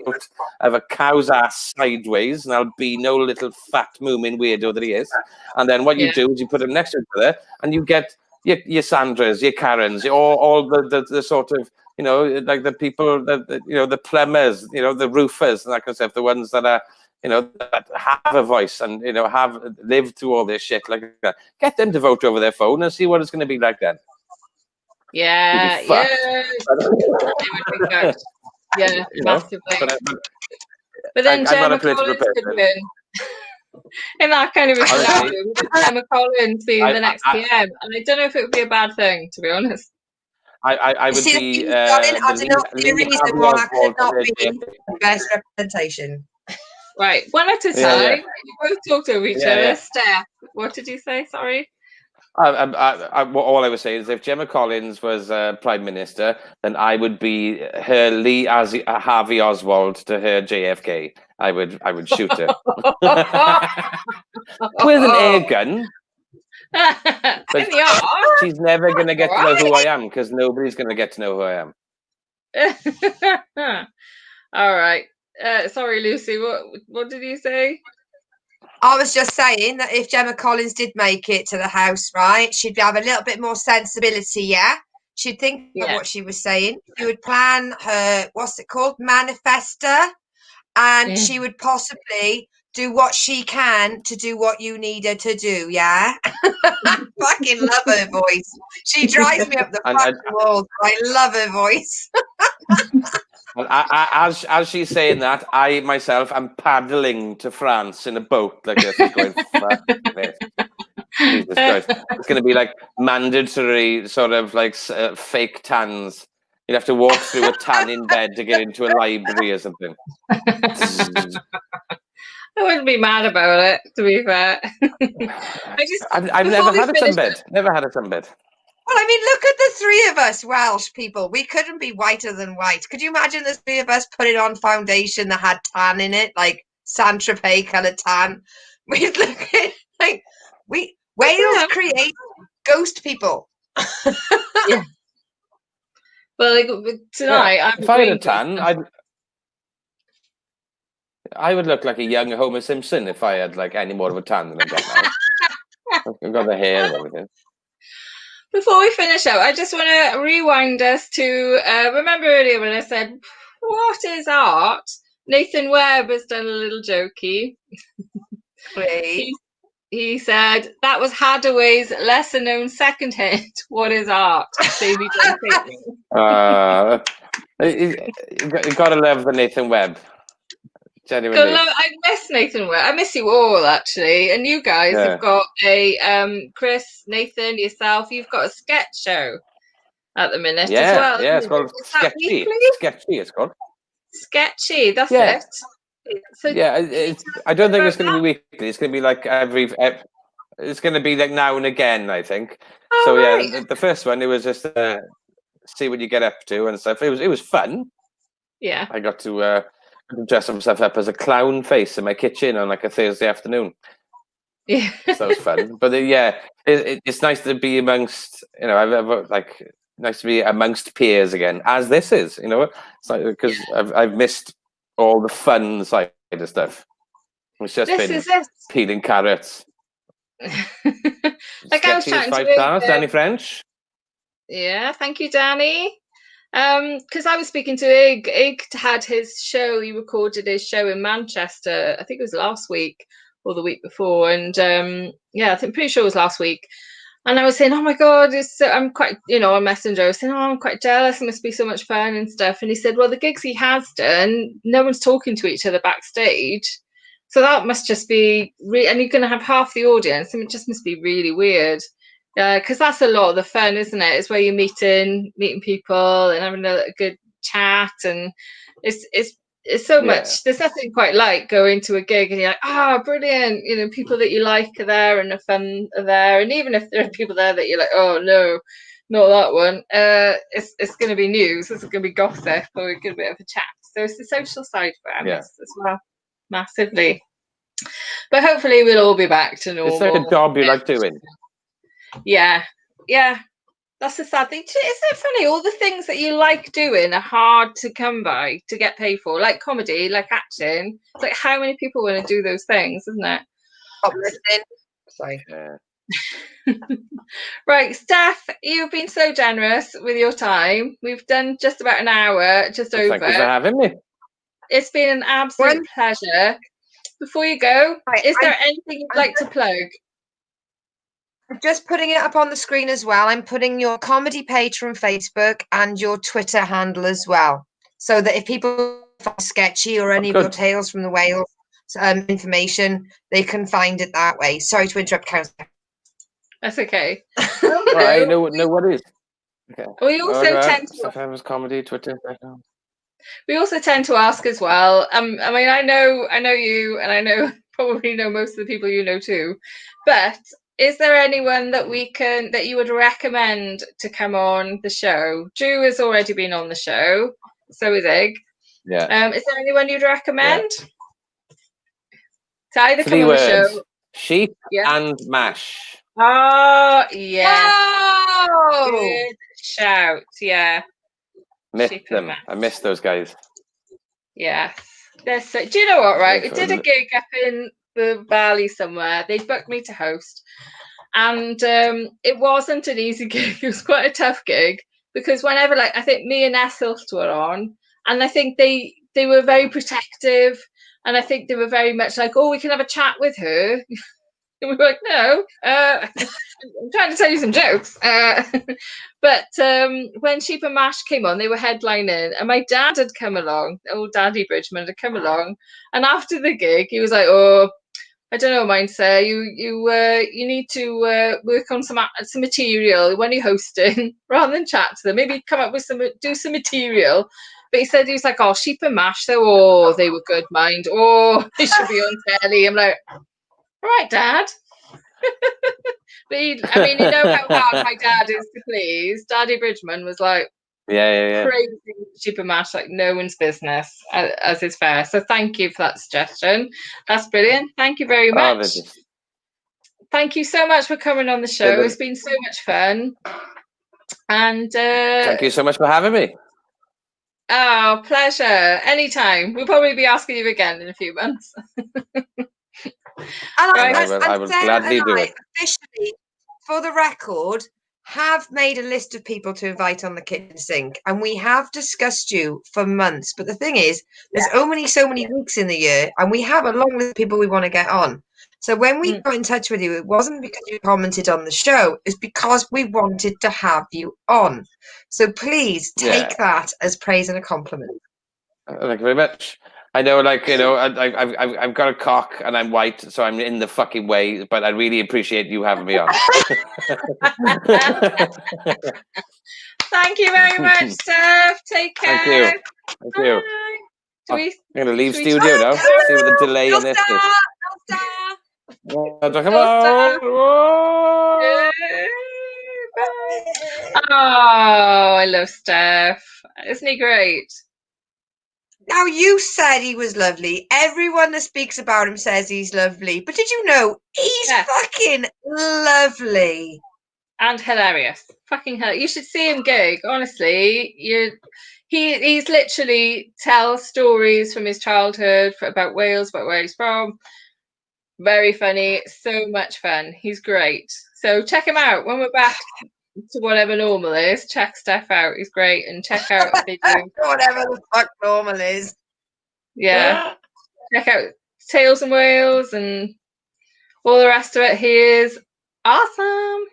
of a cow's ass sideways, an albino little fat moomin weirdo that he is. And then what you do is you put him next to each other and you get your Sandras, your Karens, all the sort of, you know, like the people that, you know, the plumbers, you know, the roofers and that kind of stuff, the ones that are, you know, that have a voice and, you know, have lived through all this shit like that. Get them to vote over their phone and see what it's going to be like then. Yeah, yeah, massively. But then Gemma Collins could win. In that kind of a scenario, Gemma Collins being the next PM, and I don't know if it would be a bad thing, to be honest. I would be. I don't know the reason why that could not be the best representation. Right, one at a time. You both talked over each other. Steph, what did you say? Sorry. All I was saying is, if Gemma Collins was Prime Minister, then I would be her Lee Harvey Oswald to her JFK. I would shoot her with an air gun. But she's never going to get to know who I am, because nobody's going to get to know who I am. All right. Sorry, Lucy. What did you say? I was just saying that if Gemma Collins did make it to the House, right, she'd have a little bit more sensibility, yeah? She'd think about what she was saying. She would plan her, what's it called, manifesto, and she would possibly do what she can to do what you need her to do, yeah? I fucking love her voice. She drives me up the fucking wall. I love her voice. As she's saying that, I myself am paddling to France in a boat like this, going, fuck this. Jesus Christ. It's going to be like mandatory sort of like fake tans. You'd have to walk through a tan in bed to get into a library or something. I wouldn't be mad about it, to be fair. I've never had a sunbed. Never had a sunbed. Well, I mean, look at the three of us Welsh people. We couldn't be whiter than white. Could you imagine the three of us putting on foundation that had tan in it, like Saint-Tropez colour tan? We'd look at like Wales create ghost people. Yeah. Well, like, tonight, if I had a tan, I would look like a young Homer Simpson if I had like any more of a tan than I've got now. I've got the hair and everything. Before we finish up, I just want to rewind us to remember earlier when I said, what is art? Nathan Webb has done a little jokey. He said, that was Hadaway's lesser known second hit, What is Art? Baby Don't Take Me. You got to love the Nathan Webb. Genuinely. I miss Nathan Webb. I miss you all, actually. And you guys have got a, Chris, Nathan, yourself, you've got a sketch show at the minute as well. Yeah, it's called Sketchy. Sketchy, it's called. Sketchy, that's it. So I don't think it's going to be weekly. It's going to be like it's going to be like now and again, I think. The first one, it was just see what you get up to and stuff. It was fun. Yeah. I got to dress myself up as a clown face in my kitchen on like a Thursday afternoon. Yeah. So that was fun. But it's nice to be amongst, nice to be amongst peers again, as this is, It's like, because I've missed all the fun side of stuff. It's just been peeling carrots. Like I was chatting 5 stars, Danny French. Yeah, thank you, Danny. Because I was speaking to Ig. Ig had his show. He recorded his show in Manchester. I think it was last week or the week before. And I'm pretty sure it was last week. And I was saying, oh my God, I'm quite, on Messenger, I was saying, oh, I'm quite jealous. It must be so much fun and stuff. And he said, well, the gigs he has done, no one's talking to each other backstage. So that must just be, and you're going to have half the audience. And it just must be really weird. Because that's a lot of the fun, isn't it? It's where you're meeting people and having a good chat. And it's so much. There's nothing quite like going to a gig and you're like, brilliant. People that you like are there and the fun are there. And even if there are people there that you're like, oh no, not that one. It's going to be news. It's going to be gossip or a good bit of a chat. So it's the social side for Alice as well, massively. But hopefully we'll all be back to normal. It's like a job you like doing. Yeah. That's the sad thing. Isn't it funny? All the things that you like doing are hard to come by to get paid for, like comedy, like acting. It's like how many people want to do those things, isn't it? Sorry. Right, Steph, you've been so generous with your time. We've done just about an hour, just over. Thank you for having me. It's been an absolute pleasure. Before you go, is there anything you'd like to plug? I'm just putting it up on the screen as well. I'm putting your comedy page from Facebook and your Twitter handle as well. So that if people find Sketchy or any of your Tales from the Wales information, they can find it that way. Sorry to interrupt, Councillor. That's okay. I know what it is. Okay. We also tend to Steffan's comedy Twitter. We also tend to ask as well. I mean, I know you, and I know probably know most of the people you know too. But is there anyone that you would recommend to come on the show? Drew has already been on the show, so is Ig. Yeah. Is there anyone you'd recommend Yeah. to either come 3 on the words. show? Sheep Yeah. and mash. Oh, yes. Oh! Good shout. Yeah. Missed Sheep and them. mash. I missed those guys. Yes. Do you know what, right? We They're did a fun. gig up in the valley somewhere. They booked me to host. And it wasn't an easy gig. It was quite a tough gig because whenever, like, I think me and Ethelt were on, and I think they were very protective, and I think they were very much like, oh, we can have a chat with her. And we were like, no, I'm trying to tell you some jokes. But when Sheep and Mash came on, they were headlining, and my dad had come along, old Daddy Bridgman had come along, and after the gig, he was like, oh, I don't know, mine, sir. You need to work on some material when you're hosting, rather than chat to them. Maybe come up with do some material. But he was like, oh, Sheep and Mash, they were good, mind. Oh, they should be on telly. I'm like, all right, Dad. But you know how hard my dad is to please. Daddy Bridgman was like, Yeah. praising Sheep and Mash like no one's business, as is fair. So thank you for that suggestion. That's brilliant. Thank you very Oh, much. Thank you so much for coming on the show. It's been so much fun. And thank you so much for having me. Oh, pleasure. Anytime. We'll probably be asking you again in a few months. I will gladly do it. Officially, for the record, have made a list of people to invite on the kitchen sink, and we have discussed you for months. But the thing is, there's only so many weeks in the year, and we have a long list of people we want to get on. So when we got in touch with you, it wasn't because you commented on the show, it's because we wanted to have you on. So please take that as praise and a compliment. Thank you very much. I know, like, you know, I've got a cock and I'm white, so I'm in the fucking way, but I really appreciate you having me on. Thank you very much, Steph. Take care. Thank you. Thank you. I'm going to leave studio now. See what the delay on this is. Come on. Oh, I love Steph. Isn't he great? Now, you said he was lovely. Everyone that speaks about him says he's lovely. But did you know he's fucking lovely? And hilarious. Fucking hilarious. You should see him gig, honestly. He's literally tells stories from his childhood about Wales, about where he's from. Very funny. So much fun. He's great. So check him out when we're back to whatever normal is. Check Steph out. He's great. And check out whatever the fuck normal is. Yeah. Check out Tales and Wales and all the rest of it. He is awesome.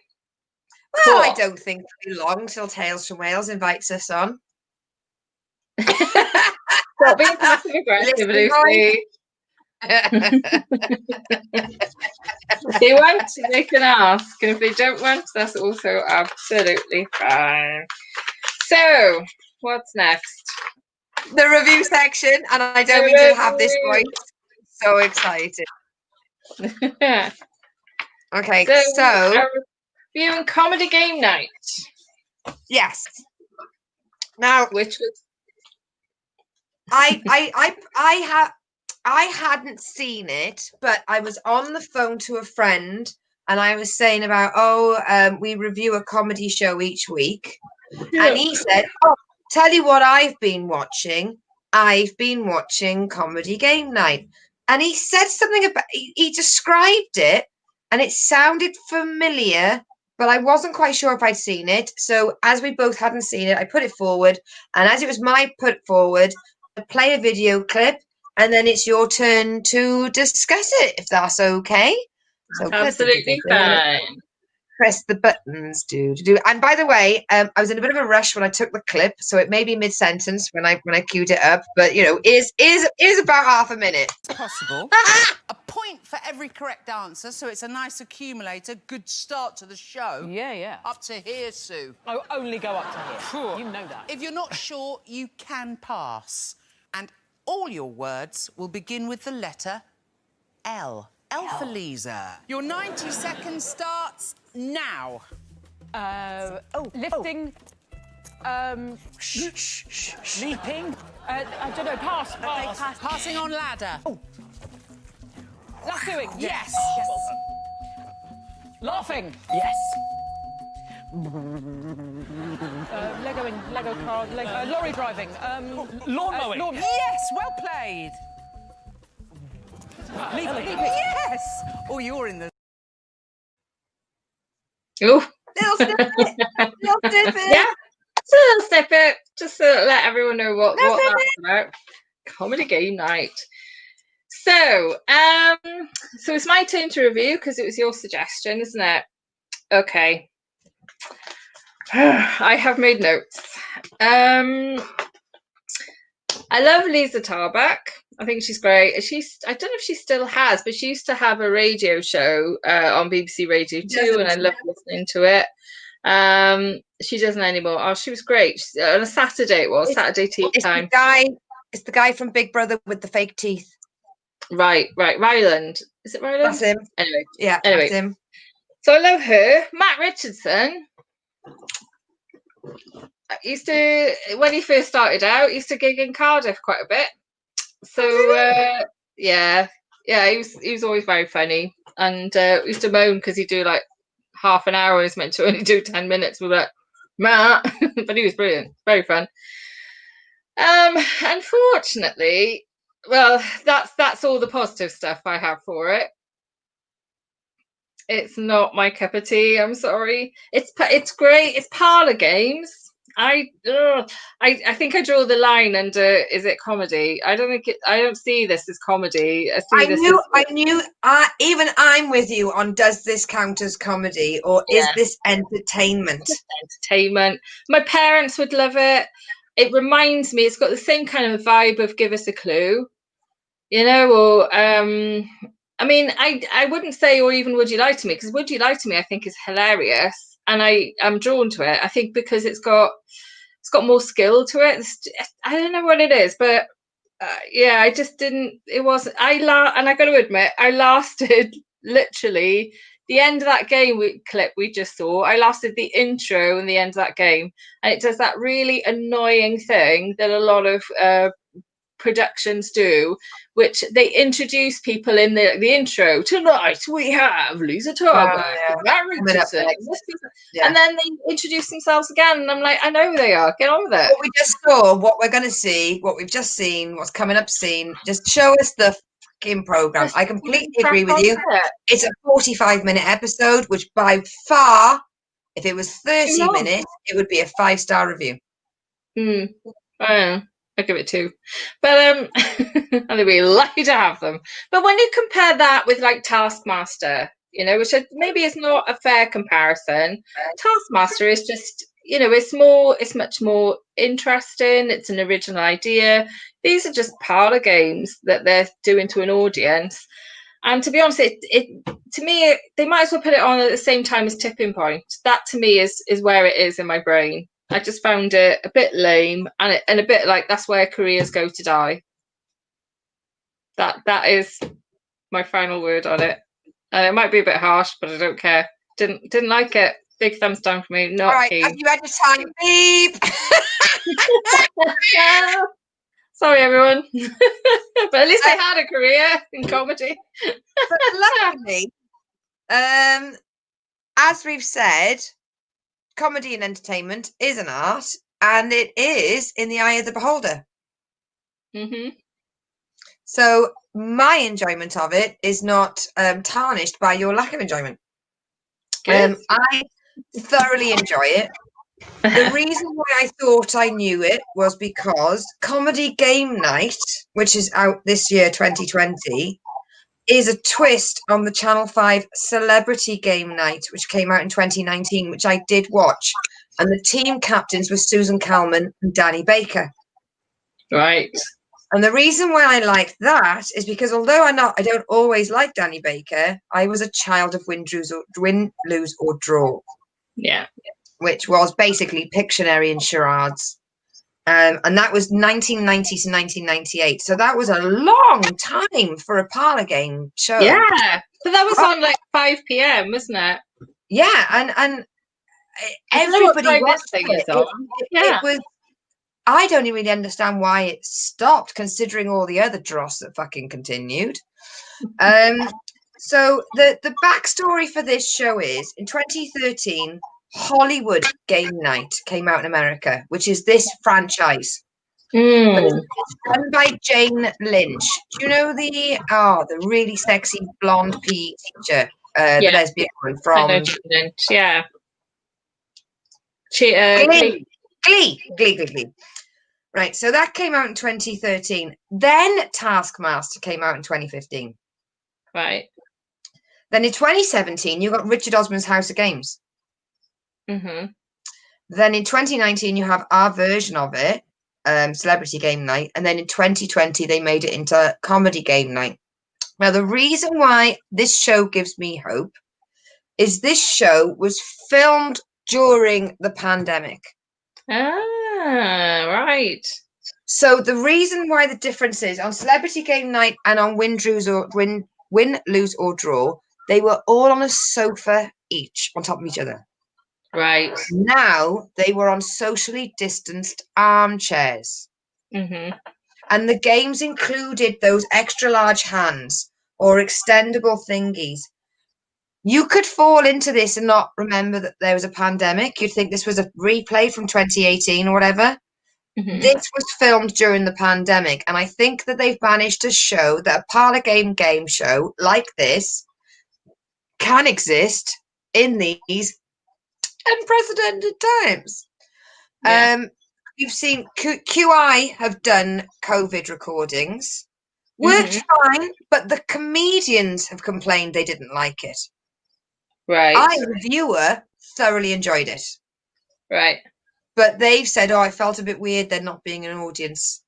Well, I don't think it'll be long till Tales from Wales invites us on. Stop being passive aggressive, Lucy. If they want, they can ask. And if they don't want, that's also absolutely fine. So, what's next? The review section, and I don't mean to have this voice. So excited. Okay, so reviewing Comedy Game Night. Yes. Now, which was I hadn't seen it, but I was on the phone to a friend, and I was saying about we review a comedy show each week, and he said, "Oh, tell you what I've been watching. I've been watching Comedy Game Night," and he said something about he described it, and it sounded familiar, but I wasn't quite sure if I'd seen it. So as we both hadn't seen it, I put it forward, and as it was my put forward, I play a video clip. And then it's your turn to discuss it, if that's okay. So absolutely fine. Press the buttons, do. And by the way, I was in a bit of a rush when I took the clip, so it may be mid-sentence when I queued it up. But you know, is about half a minute. It's possible. A point for every correct answer, so it's a nice accumulator. Good start to the show. Yeah. Up to here, Sue. Oh, only go up to here. You know that. If you're not sure, you can pass. And all your words will begin with the letter L. Alpha Lisa. Your 90 seconds starts now. Lifting. Leaping. I don't know. Pass. Passing on ladder. Lassoing. Yes. Laughing. Yes. Lego car. Lorry driving. Lawn mowing. Yes, well played. Leaping. Yes. Oh, you're in the... Oh, Little snippet. Little snippet. yeah. It's a little snippet, just to let everyone know what Little that's about. Comedy game night. So, so it's my turn to review because it was your suggestion, isn't it? Okay. I have made notes. I love Lisa Tarbuck. I think she's great. I don't know if she still has, but she used to have a radio show on BBC Radio 2, and I loved listening to it. She doesn't anymore. Oh, she was great. On a Saturday it was, Saturday tea time. It's the guy from Big Brother with the fake teeth. Right. Ryland. Is it Ryland? That's him. Anyway. That's him. So I love her. Matt Richardson. Used to, when he first started out, used to gig in Cardiff quite a bit. So yeah, he was always very funny, and we used to moan because he'd do like half an hour. He's meant to only do 10 minutes. We were like, Matt, but he was brilliant, very fun. Unfortunately, well, that's all the positive stuff I have for it. It's not my cup of tea. I'm sorry. It's great. It's parlor games. I think I draw the line under, is it comedy? I don't see this as comedy. Even I'm with you on, does this count as comedy, or is this entertainment? Entertainment. My parents would love it. It reminds me, it's got the same kind of vibe of Give Us a Clue, or I mean, I wouldn't say, or even Would You Lie to Me, because Would You Lie to Me I think is hilarious, and I'm drawn to it. I think because it's got more skill to it. I don't know what it is, but I just didn't. It wasn't. And I got to admit, I lasted literally the end of that game clip we just saw. I lasted the intro and the end of that game, and it does that really annoying thing that a lot of productions do, which they introduce people in the intro. Tonight we have Lisa Tarbuck, Matt Richardson, and then they introduce themselves again, and I'm like, I know who they are. Get on with it. What we just saw, what we're going to see, what we've just seen, what's coming up soon. Just show us the fucking program. I completely agree with you. It's a 45-minute episode, which by far, if it was 30 minutes, it would be a 5-star review. I give it 2, but and they'd be lucky to have them. But when you compare that with like Taskmaster, which maybe is not a fair comparison, Taskmaster is just, it's much more interesting. It's an original idea. These are just parlor games that they're doing to an audience. And to be honest, to me, they might as well put it on at the same time as Tipping Point. That to me is where it is in my brain. I just found it a bit lame, and a bit like that's where careers go to die. That is my final word on it. It might be a bit harsh, but I don't care. Didn't like it. Big thumbs down for me. Not keen. Have you had your time? Beep. Sorry, everyone. But at least I had a career in comedy. But luckily, as we've said, comedy and entertainment is an art, and it is in the eye of the beholder. So my enjoyment of it is not tarnished by your lack of enjoyment. I thoroughly enjoy it. The reason why I thought I knew it was because Comedy Game Night, which is out this year, 2020, is a twist on the Channel 5 Celebrity Game Night, which came out in 2019, which I did watch. And the team captains were Susan Calman and Danny Baker. Right. And the reason why I like that is because although I don't always like Danny Baker, I was a child of win, lose, or draw. Yeah. Which was basically Pictionary and charades. And that was 1990 to 1998. So that was a long time for a parlor game show. Yeah, but that was on like 5 p.m., wasn't it? Yeah, and I don't know what everybody time this watched thing it. is on. It was. I don't even really understand why it stopped, considering all the other dross that fucking continued. So the backstory for this show is in 2013, Hollywood Game Night came out in America, which is this franchise. But it's run by Jane Lynch. Do you know the really sexy blonde PE teacher, the lesbian one I know from Jane Lynch, yeah. She, Glee. Right, so that came out in 2013. Then Taskmaster came out in 2015. Right. Then in 2017, you got Richard Osman's House of Games. Mm-hmm. Then in 2019, you have our version of it, Celebrity Game Night. And then in 2020, they made it into Comedy Game Night. Now, the reason why this show gives me hope is this show was filmed during the pandemic. Ah, right. So the reason why the difference is on Celebrity Game Night and on Win, Lose or Draw, they were all on a sofa each on top of each other. Right. Now they were on socially distanced armchairs. Mm-hmm. And the games included those extra large hands or extendable thingies. You could fall into this and not remember that there was a pandemic. You'd think this was a replay from 2018 or whatever. Mm-hmm. This was filmed during the pandemic, and I think that they've managed to show that a parlor game show like this can exist in these unprecedented times. Yeah. You've seen QI have done COVID recordings, worked fine, but the comedians have complained they didn't like it. Right. I, as a viewer, thoroughly enjoyed it. Right. But they've said, I felt a bit weird there not being an audience.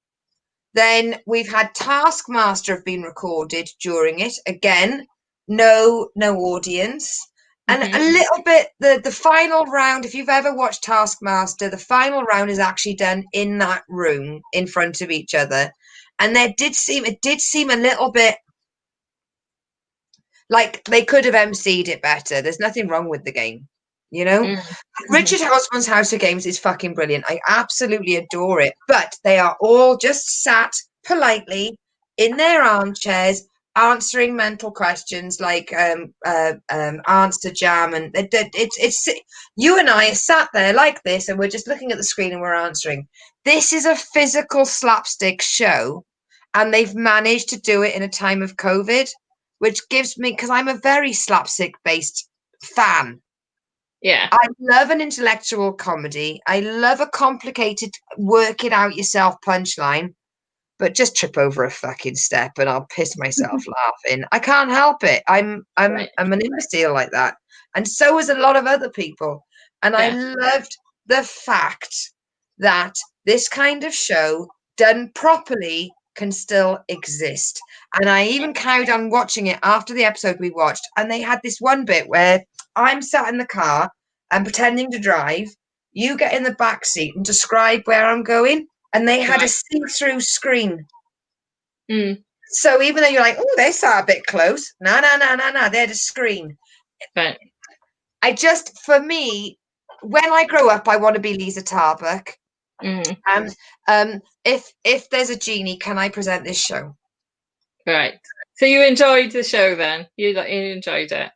Then we've had Taskmaster have been recorded during it. Again, no audience. And a little bit, the final round, if you've ever watched Taskmaster, the final round is actually done in that room in front of each other. And it did seem a little bit like they could have MC'd it better. There's nothing wrong with the game, you know? Richard Osman's House of Games is fucking brilliant. I absolutely adore it. But they are all just sat politely in their armchairs answering mental questions like answer jam, and it's you and I are sat there like this and we're just looking at the screen and we're answering. This is a physical slapstick show, and they've managed to do it in a time of COVID, which gives me, because I'm a very slapstick based fan. Yeah. I love an intellectual comedy. I love a complicated work it out yourself punchline, but just trip over a fucking step and I'll piss myself laughing. I can't help it. I'm an imbecile like that. And so is a lot of other people. And I loved the fact that this kind of show done properly can still exist. And I even carried on watching it after the episode we watched. And they had this one bit where I'm sat in the car and pretending to drive. You get in the back seat and describe where I'm going. And they had a see-through screen. So even though you're like, oh, they sat a bit close. No. They had a screen. Right. For me, when I grow up, I want to be Lisa Tarbuck. If there's a genie, can I present this show? Right. So you enjoyed the show then? You enjoyed it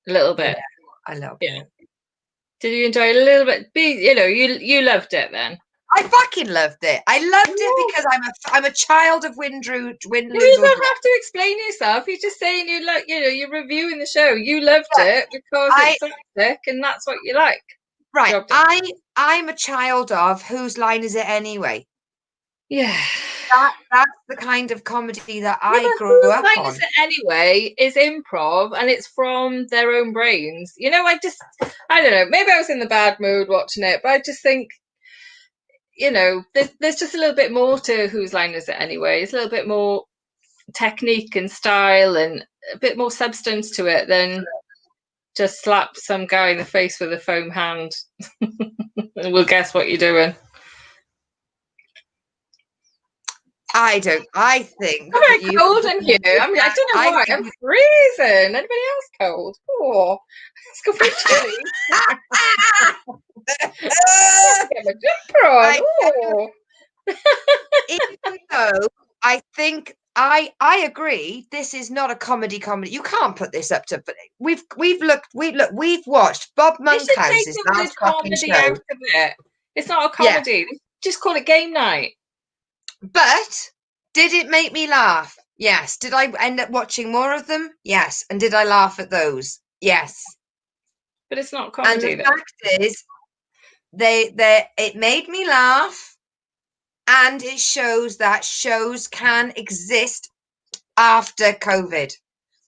a little bit. Yeah, I loved it. Did you enjoy it a little bit? You loved it then. I fucking loved it. I loved it because I'm a child of win, lose. You don't have to explain yourself. You're just saying you're reviewing the show. You loved it because it's slapstick and that's what you like. Right. I'm a child of whose line is it anyway? Yeah. That's the kind of comedy that I grew up on. Is it anyway is improv and it's from their own brains. I don't know. Maybe I was in the bad mood watching it, but I just think, there's just a little bit more to Whose Line Is It Anyway? It's a little bit more technique and style and a bit more substance to it than just slap some guy in the face with a foam hand and we'll guess what you're doing. I think I'm that very cold in here. I mean, I don't know why. I'm freezing. Anybody else cold? Oh, it's going to be chilly. Get my jumper on. Oh. Even though I think I agree, this is not a comedy. You can't put this up to. But we've watched Bob They should take Monkhouse's the last word fucking comedy show. out of it. It's not a Yeah. comedy. Just call it game night. But did it make me laugh? Yes. Did I end up watching more of them? Yes. And did I laugh at those? Yes. But it's not And comedy. the fact is, it made me laugh, and it shows that shows can exist after COVID.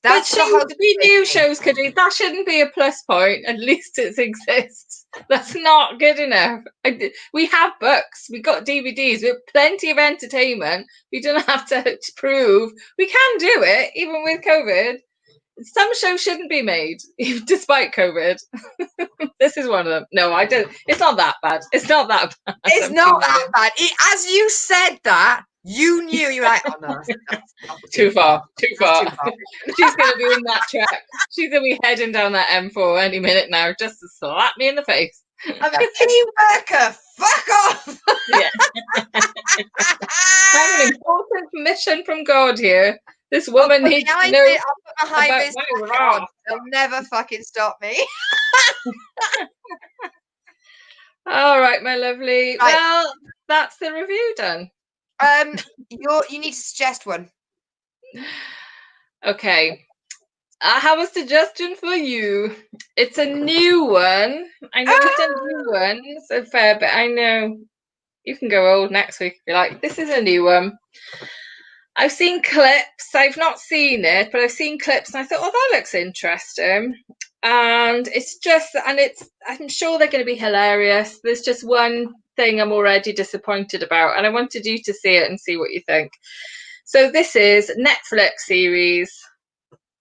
That's the whole we knew thing. shows could do that. Shouldn't be a plus point. At least it exists. That's not good enough. We have books. We got DVDs. We have plenty of entertainment. We don't have to prove we can do it, even with COVID. Some shows shouldn't be made, despite COVID. This is one of them. No, I don't. It's not that bad. It's not that bad. It's not that bad. As you said that, you knew. You were like, oh no, that's too far. Too far. far. She's going to be in that track. She's going to be heading down that M4 any minute now, just to slap me in the face. I'm a key worker. Fuck off. Yeah. I have an important mission from God here. This woman needs to know. I'll put a high vis jacket on. They'll never fucking stop me. All right, my lovely. Right. Well, that's the review done. You need to suggest one. Okay. I have a suggestion for you. It's a new one. I know we've done new ones a fair bit. I know you can go old next week if you like. This is a new one. I've seen clips. I've not seen it, but I've seen clips and I thought, oh, that looks interesting. And I'm sure they're going to be hilarious. There's just one thing I'm already disappointed about, and I wanted you to see it and see what you think. So this is Netflix series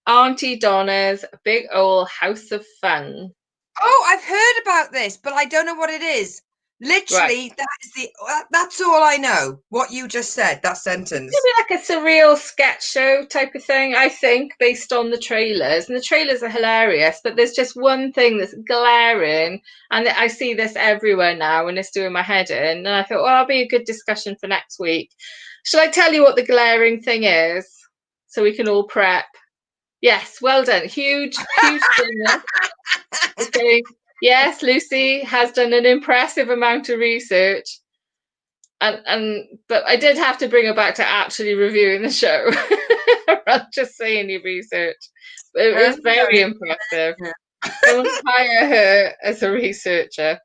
Auntie Donna's Big Ol' House of Fun. Oh, I've heard about this, but I don't know what it is. Literally, right. That's all I know. What you just said, that sentence. Maybe like a surreal sketch show type of thing, I think, based on the trailers. And the trailers are hilarious, but there's just one thing that's glaring, and I see this everywhere now, and it's doing my head in. And I thought, well, that'll be a good discussion for next week. Shall I tell you what the glaring thing is, so we can all prep? Yes, well done. Huge dinner. Okay. Yes, Lucy has done an impressive amount of research. But I did have to bring her back to actually reviewing the show. Rather just saying your research. But it was very impressive. Don't hire her as a researcher.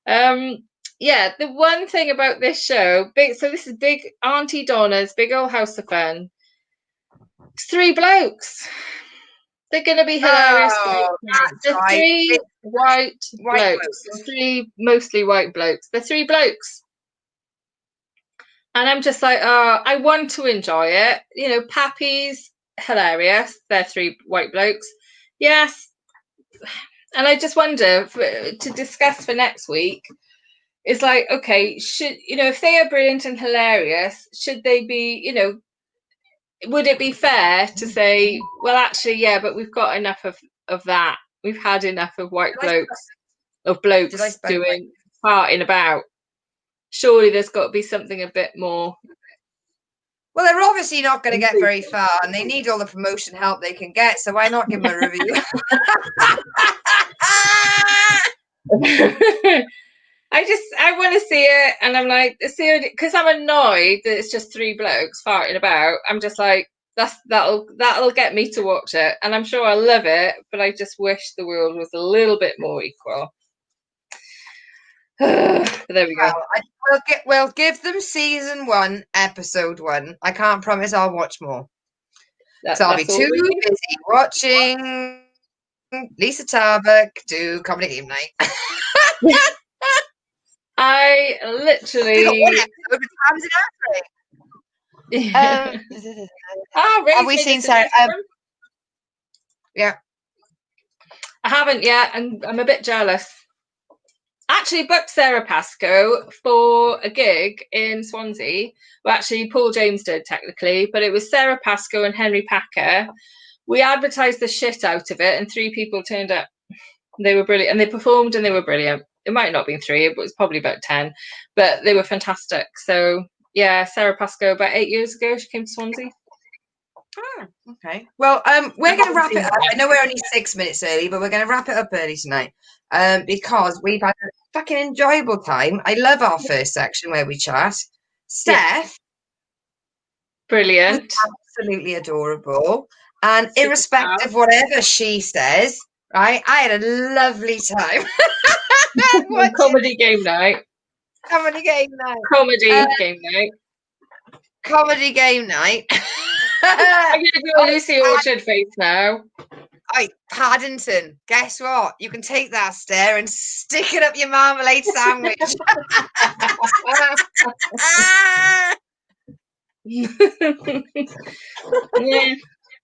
Yeah, the one thing about this show, so this is Big Auntie Donna's Big Ol' House of Fun. It's 3 blokes. They're going to be hilarious. The 3 white blokes. 3 mostly white blokes. They're 3 blokes. And I'm just like, oh, I want to enjoy it. You know, Pappy's hilarious. They're 3 white blokes. Yes. And I just wonder, to discuss for next week, it's like, okay, if they are brilliant and hilarious, should they be, would it be fair to say, well, actually, yeah, but we've got enough of that. We've had enough of blokes doing farting about. Surely there's got to be something a bit more. Well, they're obviously not going to get very far, and they need all the promotion help they can get. So why not give them a review? I want to see it, and I'm like, because I'm annoyed that it's just 3 blokes farting about. I'm just like, that'll get me to watch it, and I'm sure I'll love it. But I just wish the world was a little bit more equal. But there we go. We'll give them season 1, episode 1. I can't promise I'll watch more. So I'll be too busy watching Lisa Tarbuck do Comedy Game Night. I literally. Have we seen Sarah? Yeah. I haven't yet, and I'm a bit jealous. actually booked Sarah Pascoe for a gig in Swansea. Well, actually, Paul James did technically, but it was Sarah Pascoe and Henry Packer. We advertised the shit out of it, and 3 people turned up. They were brilliant, and they performed, and they were brilliant. It might not have been 3, it was probably about 10, but they were fantastic. So yeah, Sarah Pascoe about 8 years ago, she came to Swansea. Oh, okay. Well, we're going to wrap it up. I know we're only 6 minutes early, but we're going to wrap it up early tonight because we've had a fucking enjoyable time. I love our first section where we chat. Steph, brilliant, absolutely adorable, and irrespective of whatever she says, right? I had a lovely time. Comedy game night. Comedy game night. Comedy game night. Comedy game night. I'm going to do a Lucy Orchard face now. Paddington, guess what? You can take that stare and stick it up your marmalade sandwich. Yeah.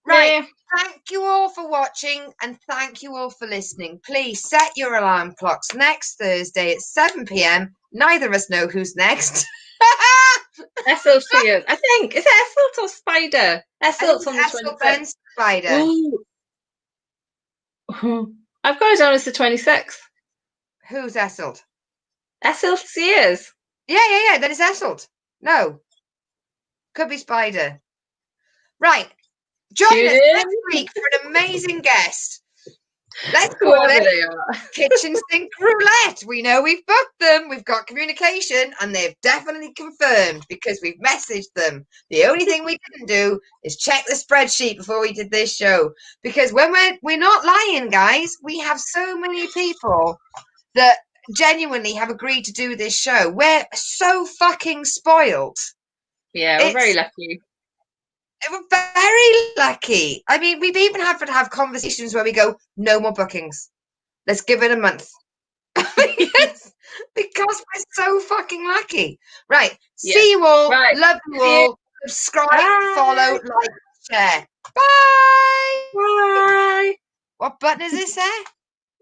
Right. Yeah. Thank you all for watching and thank you all for listening. Please set your alarm clocks next Thursday at 7 p.m. Neither of us know who's next. SLC. I think. Is it Esselt or Spider? Esselt's on the 26th. Spider. Ooh. I've got it down as the 26th. Who's Esselt? Esselt Sears. Yeah. Then it's Esselt. No. Could be Spider. Right. Join us next week for an amazing guest. Let's call it Kitchen Sink Roulette. We know we've booked them. We've got communication and they've definitely confirmed because we've messaged them. The only thing we didn't do is check the spreadsheet before we did this show. Because when we're not lying, guys, we have so many people that genuinely have agreed to do this show. We're so fucking spoiled. Yeah, we're very lucky. We're very lucky. I mean, we've even had to have conversations where we go, no more bookings. Let's give it a month. because we're so fucking lucky. Right. Yeah. See you all. Right. Love you all. Subscribe, follow, like, share. Bye. Bye. What button is this there?